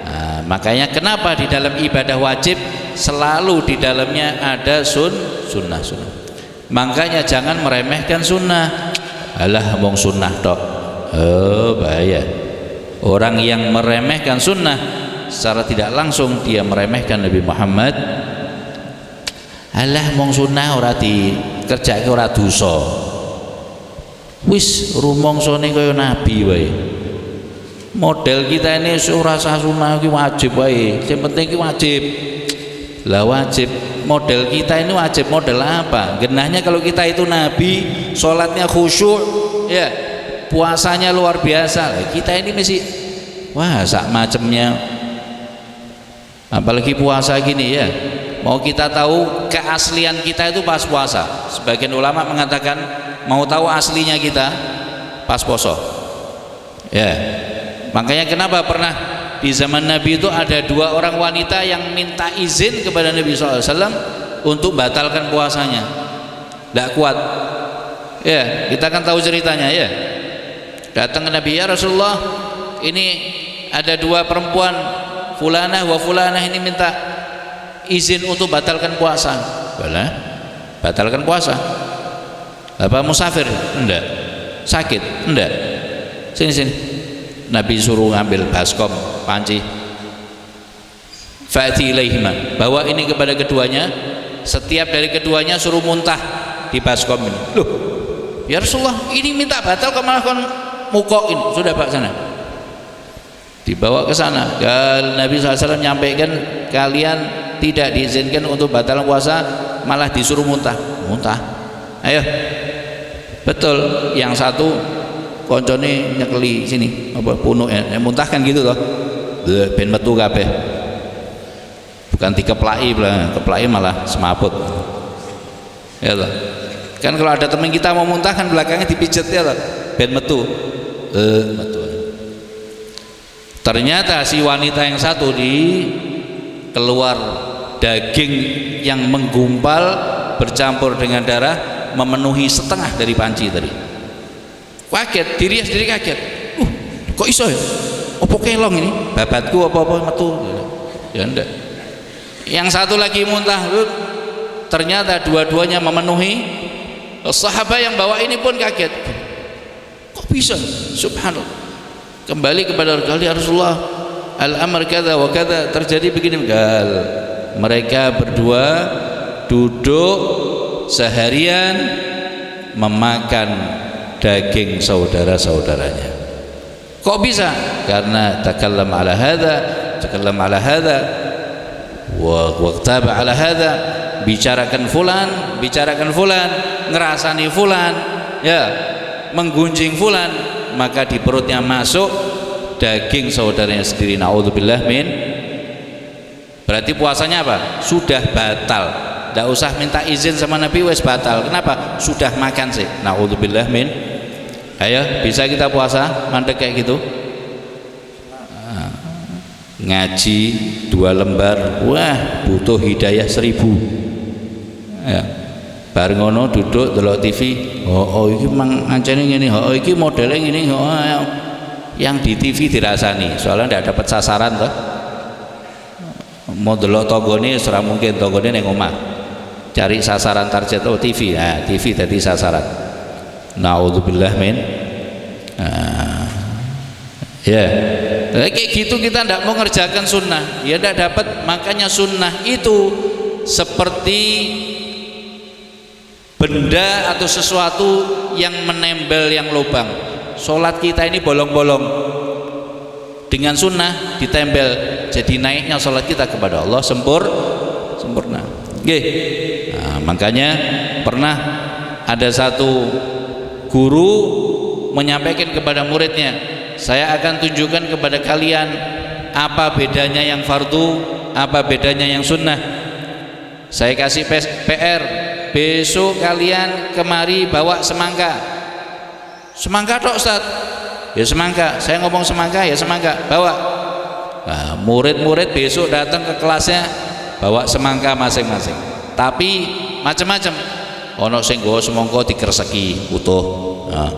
D: Nah, makanya kenapa di dalam ibadah wajib selalu di dalamnya ada sunnah. Makanya jangan meremehkan sunnah. Alah mong sunnah tok. Oh bahaya. Orang yang meremehkan sunnah secara tidak langsung dia meremehkan Nabi Muhammad. Alah mong sunnah ora dikerjake ora dosa. Wis rumongsone kaya nabi wae. Model kita ini ora sah sunnah iki wajib wae. Sing penting iki wajib. Lah wajib, model kita ini wajib model apa? Genahnya kalau kita itu nabi, sholatnya khusyuk, ya, puasanya luar biasa. Kita ini mesti wah sak macemnya. Apalagi puasa gini ya. Mau kita tahu keaslian kita itu pas puasa. Sebagian ulama mengatakan mau tahu aslinya kita pas poso. Ya. Makanya kenapa pernah di zaman Nabi itu ada 2 orang wanita yang minta izin kepada Nabi SAW untuk batalkan puasanya, tidak kuat. Ya, kita kan tahu ceritanya ya. Datang ke Nabi, ya Rasulullah, ini ada 2 perempuan, fulanah wa fulanah ini minta izin untuk batalkan puasa. Boleh, batalkan puasa. Apa musafir? Enggak. Sakit? Enggak. Sini. Nabi suruh ngambil baskom, panci, fa'ti ilaihima, bawa ini kepada keduanya. Setiap dari keduanya suruh muntah di baskom ini. Loh ya Rasulullah, ini minta batal kok malah kon mukokin. Sudah Pak, sana dibawa ke sana. Kalau Nabi SAW nyampaikan kalian tidak diizinkan untuk batal puasa, malah disuruh muntah. Ayo, betul. Yang satu koncone nyekeli sini apa punuh ya, muntahkan gitu toh, ben metu kabeh, bukan dikeplaki, keplaki malah semaput ya toh. Kan kalau ada teman kita mau muntahkan belakangnya dipijet ya toh, ben metu metu. Ternyata si wanita yang satu di keluar daging yang menggumpal bercampur dengan darah memenuhi setengah dari panci tadi. Kaget, diri sendiri kaget. Kok iso ya? Opo kelong ini? Babatku apa-apa metu. Ya enggak. Yang satu lagi muntah, ternyata dua-duanya memenuhi. Sahabat yang bawa ini pun kaget. Kok bisa? Subhanallah. Kembali kepada Rasulullah, al-amr kadza wa kadza, terjadi begini. Mereka berdua duduk seharian memakan daging saudara-saudaranya. Kok bisa? Karena takallam ala hadza wa waqtaba ala hadza, bicarakan fulan, ngerasani fulan, ya, menggunjing fulan, maka di perutnya masuk daging saudaranya sendiri. Naudzubillah min. Berarti puasanya apa? Sudah batal. Tidak usah minta izin sama Nabi, wes batal. Kenapa? Sudah makan sih. Naudzubillah min. Ayo, bisa kita puasa mandek kayak gitu? Ngaji 2 lembar, wah butuh hidayah 1000. Ya. Bar ngono duduk delok TV, oh iki mang ancene ngene, oh iki modele ngene, yang di TV dirasani, soalnya ndak dapat sasaran toh. Mau delok tanggane ora mungkin, tanggane ning omah. Cari sasaran target TV. Nah, TV tadi sasaran. Naudzubillah min. Ya, kayak gitu kita tidak mau ngerjakan sunnah, ya tidak dapat. Makanya sunnah itu seperti benda atau sesuatu yang menempel yang lubang. Sholat kita ini bolong-bolong, dengan sunnah ditempel, jadi naiknya sholat kita kepada Allah sempurna. Nah, makanya pernah ada satu guru menyampaikan kepada muridnya, saya akan tunjukkan kepada kalian apa bedanya yang fardu, apa bedanya yang sunnah. Saya kasih PR, besok kalian kemari bawa semangka. Semangka tok Ustaz? Ya semangka. Saya ngomong semangka, ya semangka, bawa. Nah, murid-murid besok datang ke kelasnya bawa semangka masing-masing, tapi macam-macam. Ono sing nggawa semangka dikreseki utuh. Nah,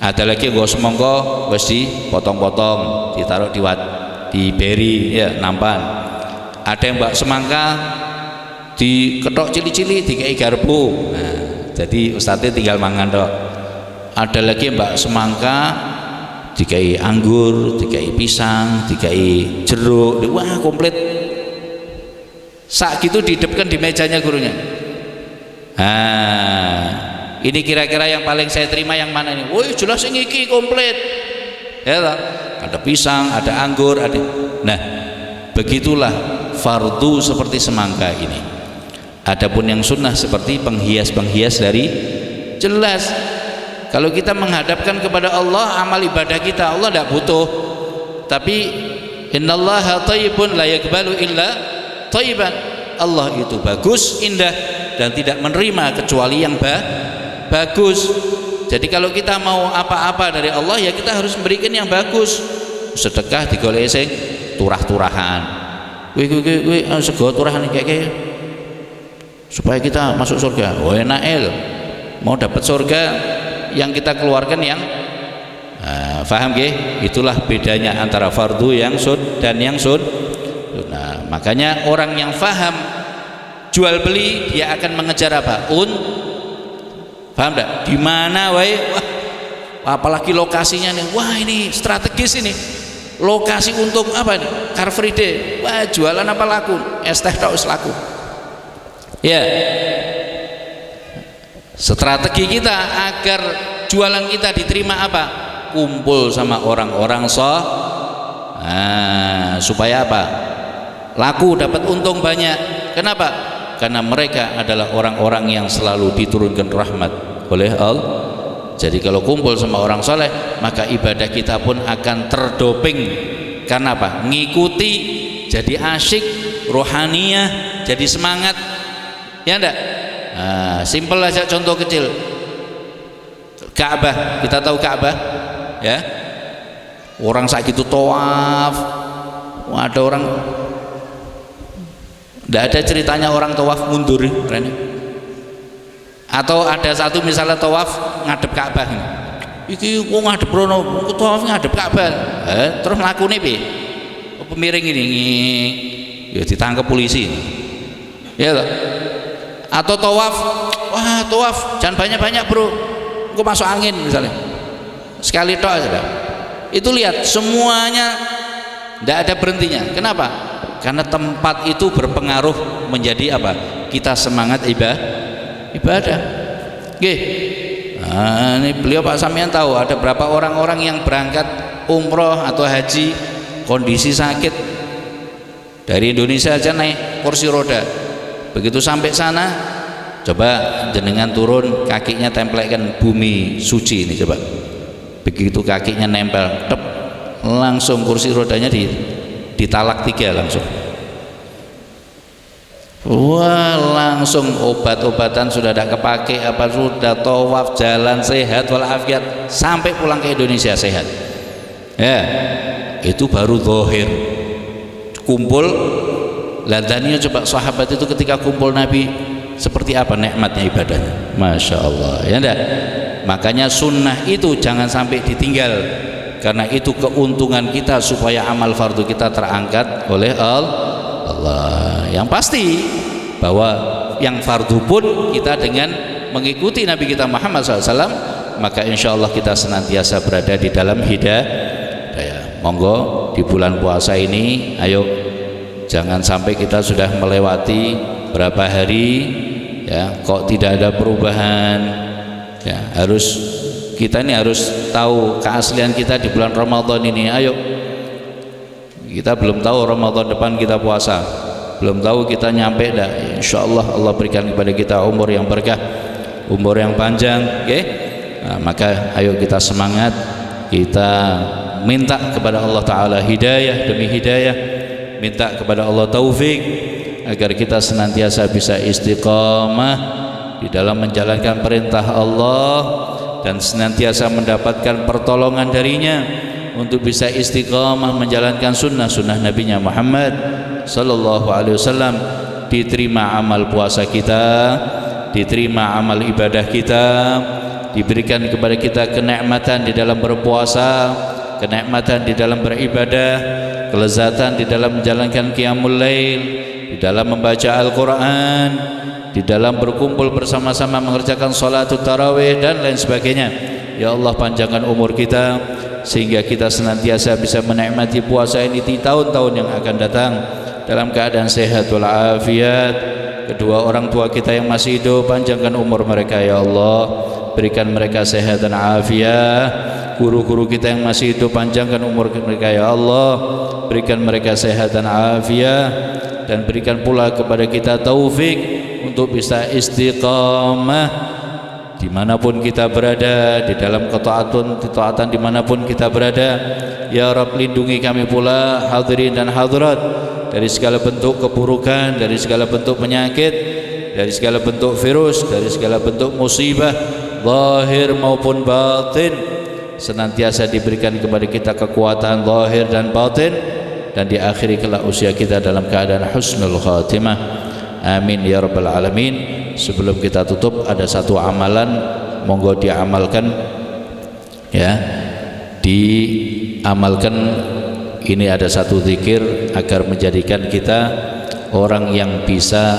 D: ada lagi nggawa semangka wis dipotong-potong, ditaruh di beri, ya nampan. Ada yang mbak semangka diketok cili-cili dikai garpu. Nah, jadi ustadznya tinggal mangan tok. Ada lagi mbak semangka dikai anggur, dikai pisang, dikai jeruk, wah komplit. Sak gitu dihidupkan di mejanya gurunya. Nah, ini kira-kira yang paling saya terima yang mana ini? Woi, jelas ini komplit. Ya, ada pisang, ada anggur, ada. Nah, begitulah fardu seperti semangka ini. Adapun yang sunnah seperti penghias-penghias dari jelas. Kalau kita menghadapkan kepada Allah, amal ibadah kita Allah tidak butuh. Tapi innallaha thayyibun la yaqbalu illa thayyiban. Allah itu bagus, indah, dan tidak menerima kecuali yang bagus. Jadi kalau kita mau apa-apa dari Allah, ya kita harus memberikan yang bagus. Sedekah digoleki sing turah-turahan. Kuwi sego turahan kayak supaya kita masuk surga. Oh enak mau dapat surga, yang kita keluarkan yang faham nggih? Itulah bedanya antara fardu yang dan yang sunnah. Makanya orang yang faham jual beli, dia akan mengejar apa? Paham enggak? Di mana wae, wah, apalagi lokasinya nih, wah ini strategis ini. Lokasi untuk apa nih? Car Free Day. Wah, jualan apa laku? Es teh tok laku. Ya. Strategi kita agar jualan kita diterima apa? Kumpul sama orang-orang supaya apa? Laku, dapat untung banyak. Kenapa? Karena mereka adalah orang-orang yang selalu diturunkan rahmat oleh Allah. Jadi kalau kumpul sama orang soleh, maka ibadah kita pun akan terdoping. Karena apa? Ngikuti, jadi asyik, rohaniyah, jadi semangat. Ya enggak? Simpel aja contoh kecil. Ka'bah, kita tahu Ka'bah, ya. Orang saat itu tawaf, ada orang, tidak ada ceritanya orang tawaf mundur, keren. Atau ada satu misalnya tawaf ngadep Ka'bah, iki wong ngadep rono, tawaf ngadep Ka'bah, terus mlakune piye? Pemiring ini, ya ditangkap polisi, ya toh. Atau tawaf, wah tawaf jangan banyak-banyak bro, engko masuk angin misalnya, sekali tok aja. Itu lihat semuanya tidak ada berhentinya. Kenapa? Karena tempat itu berpengaruh menjadi apa? Kita semangat ibadah. Oke. Nah, ini beliau Pak Samian tahu ada berapa orang-orang yang berangkat umroh atau haji kondisi sakit, dari Indonesia aja naik kursi roda, Begitu sampai sana, coba jenengan turun, kakinya tempelkan bumi suci ini coba. Begitu kakinya nempel, tep, langsung kursi rodanya ditalak 3 langsung. Wah, langsung obat-obatan sudah tidak kepake, apa sudah tawaf, jalan sehat walafiat sampai pulang ke Indonesia sehat. Ya, itu baru zahir. Kumpul, ladaninya coba sahabat itu ketika kumpul Nabi seperti apa nikmatnya ibadahnya. Masya Allah, ya enggak? Makanya sunnah itu jangan sampai ditinggal, karena itu keuntungan kita supaya amal fardu kita terangkat oleh Allah. Yang pasti bahwa yang fardu pun kita dengan mengikuti Nabi kita Muhammad SAW, maka insya Allah kita senantiasa berada di dalam hidayah. Monggo di bulan puasa ini, ayo jangan sampai kita sudah melewati berapa hari ya kok tidak ada perubahan. Ya, kita ini harus tahu keaslian kita di bulan Ramadan ini. Ayo, kita belum tahu Ramadan depan kita puasa, belum tahu kita nyampe dah. Insya Allah Allah berikan kepada kita umur yang berkah, umur yang panjang. Oke, nah, maka ayo kita semangat, kita minta kepada Allah Ta'ala hidayah demi hidayah, minta kepada Allah taufik agar kita senantiasa bisa istiqamah di dalam menjalankan perintah Allah dan senantiasa mendapatkan pertolongan darinya untuk bisa istiqamah menjalankan sunnah Nabinya Muhammad sallallahu alaihi wasallam. Diterima amal puasa kita, diterima amal ibadah kita, diberikan kepada kita kenikmatan di dalam berpuasa, kenikmatan di dalam beribadah, kelezatan di dalam menjalankan qiyamul lail, di dalam membaca Al-Quran, di dalam berkumpul bersama-sama mengerjakan sholatul tarawih dan lain sebagainya. Ya Allah, panjangkan umur kita sehingga kita senantiasa bisa menikmati puasa ini di tahun-tahun yang akan datang dalam keadaan sehat walafiat. Kedua orang tua kita yang masih hidup, panjangkan umur mereka ya Allah, berikan mereka sehat dan afiat. Guru-guru kita yang masih hidup, panjangkan umur mereka ya Allah, berikan mereka sehat dan afiat, dan berikan pula kepada kita taufik untuk bisa istiqamah dimanapun kita berada, di dalam ketaatan dimanapun kita berada. Ya Rabb, lindungi kami pula hadirin dan hadirat dari segala bentuk keburukan, dari segala bentuk penyakit, dari segala bentuk virus, dari segala bentuk musibah zahir maupun batin. Senantiasa diberikan kepada kita kekuatan zahir dan batin, dan diakhiri kelak usia kita dalam keadaan husnul khatimah. Amin ya rabbal alamin. Sebelum kita tutup, ada satu amalan, monggo diamalkan ya, diamalkan. Ini ada satu zikir agar menjadikan kita orang yang bisa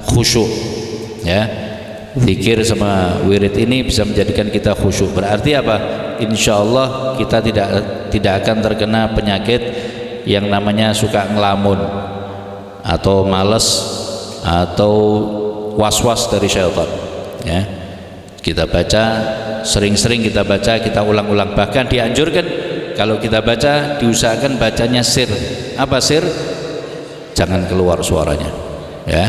D: khusyuk ya. Zikir sama wirid ini bisa menjadikan kita khusyuk. Berarti apa? Insya Allah kita tidak akan terkena penyakit yang namanya suka ngelamun atau males atau was-was dari syaitan ya. Kita baca, sering-sering kita baca, kita ulang-ulang. Bahkan dianjurkan kalau kita baca, diusahakan bacanya sir. Apa sir? Jangan keluar suaranya ya.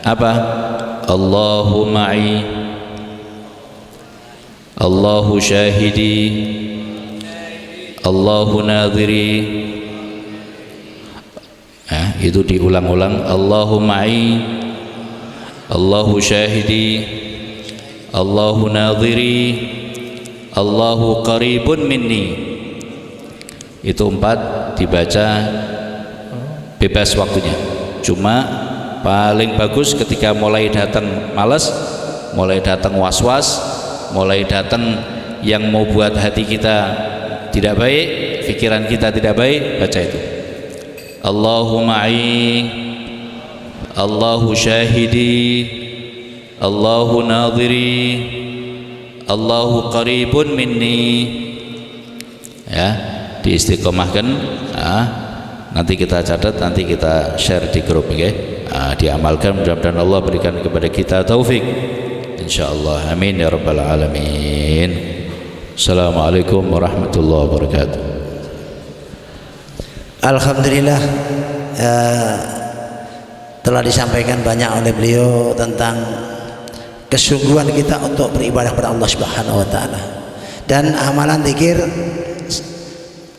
D: Apa? Allahu ma'i, Allahu syahidi, Allahu nadhiri ya, itu diulang-ulang. Allahu ma'i, Allahu syahidi, Allahu nadhiri, Allahu qaribun minni. Itu 4 dibaca bebas waktunya. Cuma paling bagus ketika mulai datang malas, mulai datang was-was, mulai datang yang mau buat hati kita tidak baik, pikiran kita tidak baik, baca itu. Allahu ma'i, Allahu syahidi, Allahu nadhiri, Allahu qaribun minni ya. Diistiqomahkan nanti kita catat, nanti kita share di grup okay? Diamalkan, mudah-mudahan Allah berikan kepada kita taufik insyaallah. Amin ya rabbal alamin. Assalamualaikum warahmatullahi wabarakatuh.
C: Alhamdulillah, telah disampaikan banyak oleh beliau tentang kesungguhan kita untuk beribadah kepada Allah Subhanahu wa taala. Dan amalan zikir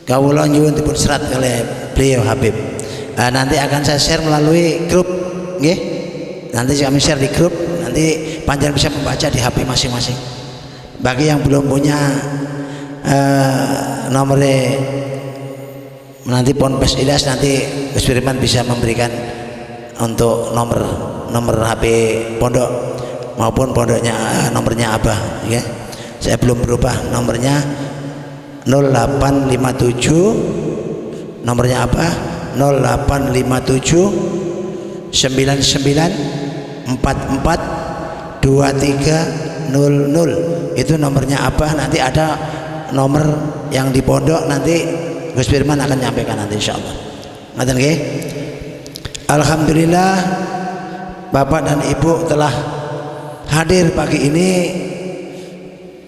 C: kawula nyuwun dipun serat oleh beliau Habib. Nanti akan saya share melalui grup, nggih. Nanti kami share di grup, nanti panjenengan bisa membaca di HP masing-masing. Bagi yang belum punya nomornya nanti Ponpes Ilyas, nanti Gus Firman bisa memberikan untuk nomor HP pondok maupun pondoknya, nomornya Abah ya. Saya belum berubah nomornya 0857, nomornya apa? 0857 99 44 2300. Itu nomornya apa? Nanti ada nomor yang di pondok, nanti Gus Firman akan nyampaikan nanti insyaallah. Ngoten nggih. Alhamdulillah Bapak dan Ibu telah hadir pagi ini,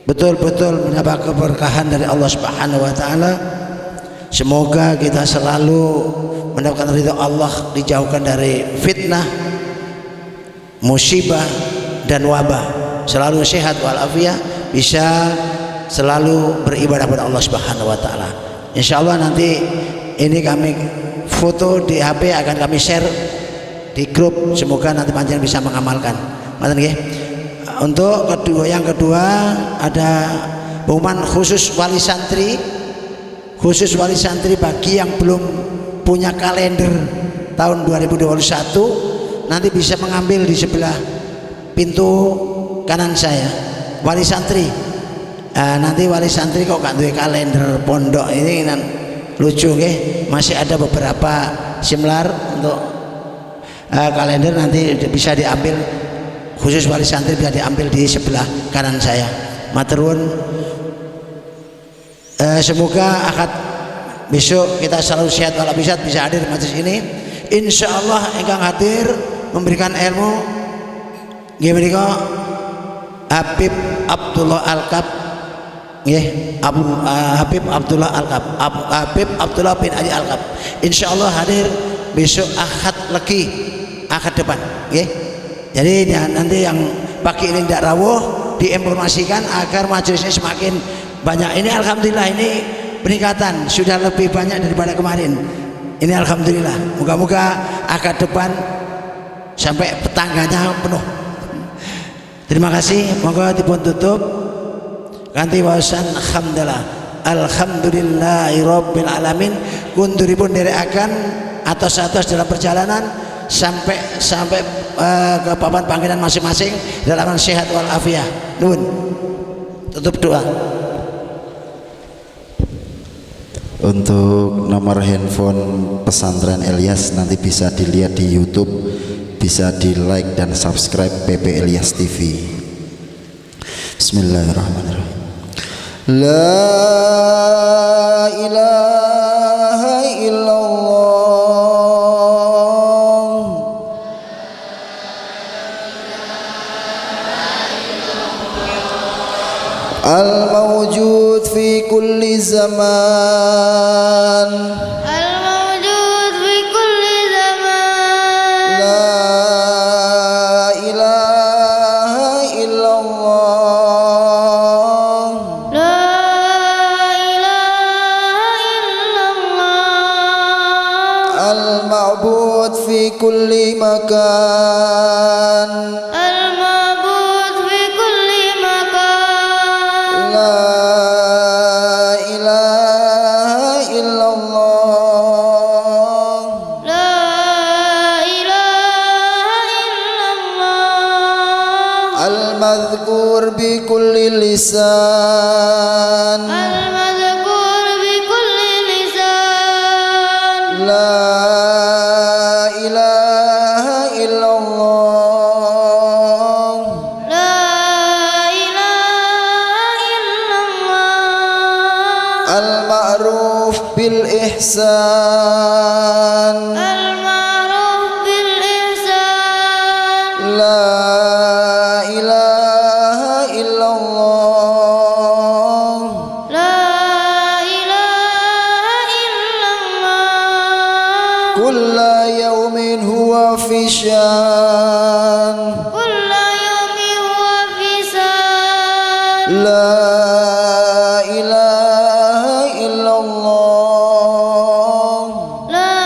C: betul-betul mendapat keberkahan dari Allah Subhanahu wa taala. Semoga kita selalu mendapatkan ridha Allah, dijauhkan dari fitnah, musibah dan wabah, selalu sehat walafiat, bisa selalu beribadah kepada Allah Subhanahu wa taala. Insyaallah nanti ini kami foto di HP akan kami share di grup, semoga nanti panjenengan bisa mengamalkan. Ngoten nggih. Untuk yang kedua ada pengumuman khusus wali santri. Khusus wali santri bagi yang belum punya kalender tahun 2021 nanti bisa mengambil di sebelah pintu kanan saya. Wali santri. Nanti wali santri kok gak duwe kalender pondok ini kan lucu nggih. Masih ada beberapa simlar untuk kalender, nanti bisa diambil. Khusus wali santri bisa diambil di sebelah kanan saya. Matur nuwun. Semoga akad besok kita selalu sehat walafiat, bisa hadir di majelis ini. Insyaallah ingkang hadir memberikan ilmu nggih menika Habib Abdullah Alkab nggih, Habib Abdullah Alkab, Habib Abdullah bin Ali Alkab. Insyaallah hadir besok akad legi, akad depan nggih. Jadi nanti yang pagi ini tidak rawuh diinformasikan agar majelisnya semakin banyak. Ini alhamdulillah, ini peningkatan sudah lebih banyak daripada kemarin. Ini alhamdulillah. Moga-moga akad depan sampai petangganya penuh. Terima kasih. Moga dipun tutup kanthi wawasan alhamdulillahirabbil alamin. Kunduripun nderekaken atos-atos dalam perjalanan sampai ke papan panggilan masing-masing dalam sehat walafiat. Nuwun. Tutup doa.
E: Untuk nomor handphone pesantren Ilyas nanti bisa dilihat di YouTube, bisa di like dan subscribe PP Ilyas TV. Bismillahirrahmanirrahim.
A: La ilaha illallah al-mawjud fi kulli zaman,
F: الموجود في كل زمان
A: la ilaha illallah
F: لا إله إلا الله
A: al-ma'bud fi kulli makan,
F: المعبود في كل مكان
A: la ilaha illallah
F: لا إله إلا الله
A: al-madhkur bi kulli lisan,
F: المذكور بكل لسان
A: la ilaha illallah
F: لا إله إلا الله
A: al-ma'ruf bil ihsan,
F: المعروف بالإحسان
A: la ilaha illallah
F: لا إله إلا الله
A: كل يوم هو في شان
F: كل يوم هو في شان
A: لا إله إلا الله
F: لا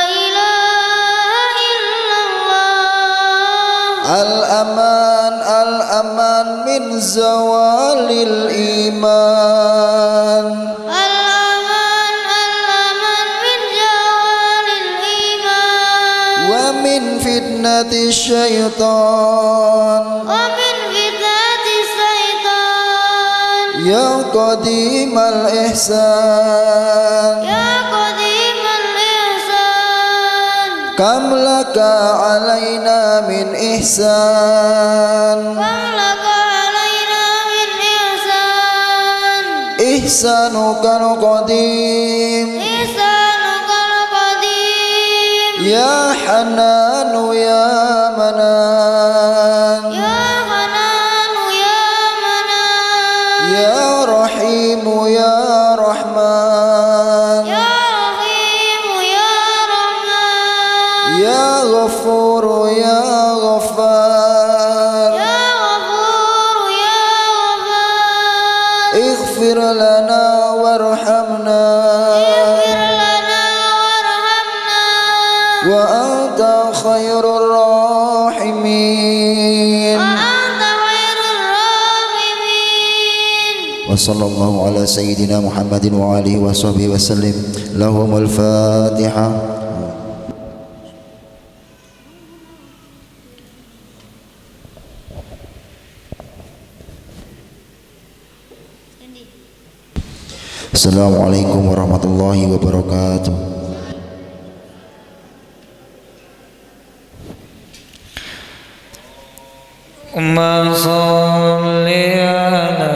F: إله إلا الله
A: الأمان الأمان من زوال الإيمان
F: الأمان الأمان من زوال الإيمان
A: ومن فتنة الشيطان
F: ومن فتنة الشيطان
A: يا قديم الإحسان
F: يا قديم الإحسان
A: كم لك علينا من إحسان
F: كم لك علينا من إحسان
A: إحسانك القديم
F: إحسانك القديم
A: يا حنان يا منان
F: يا حنان يا منان
A: يا رحيم يا رحمن
F: يا رحيم يا رحمن
A: يا غفور يا غفار
F: يا غفور يا غفار
A: اغفر لنا وارحمنا
F: اغفر لنا وارحمنا
A: وأنت خير الراحمين
F: وأنت خير الراحمين
E: وصلى الله على سيدنا محمد وآله وصحبه وسلم. لهم الفاتحة. Assalamualaikum warahmatullahi wabarakatuh.
B: Ma sholli ala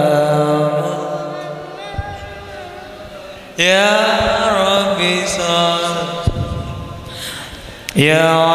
B: ya Rabbi sall ya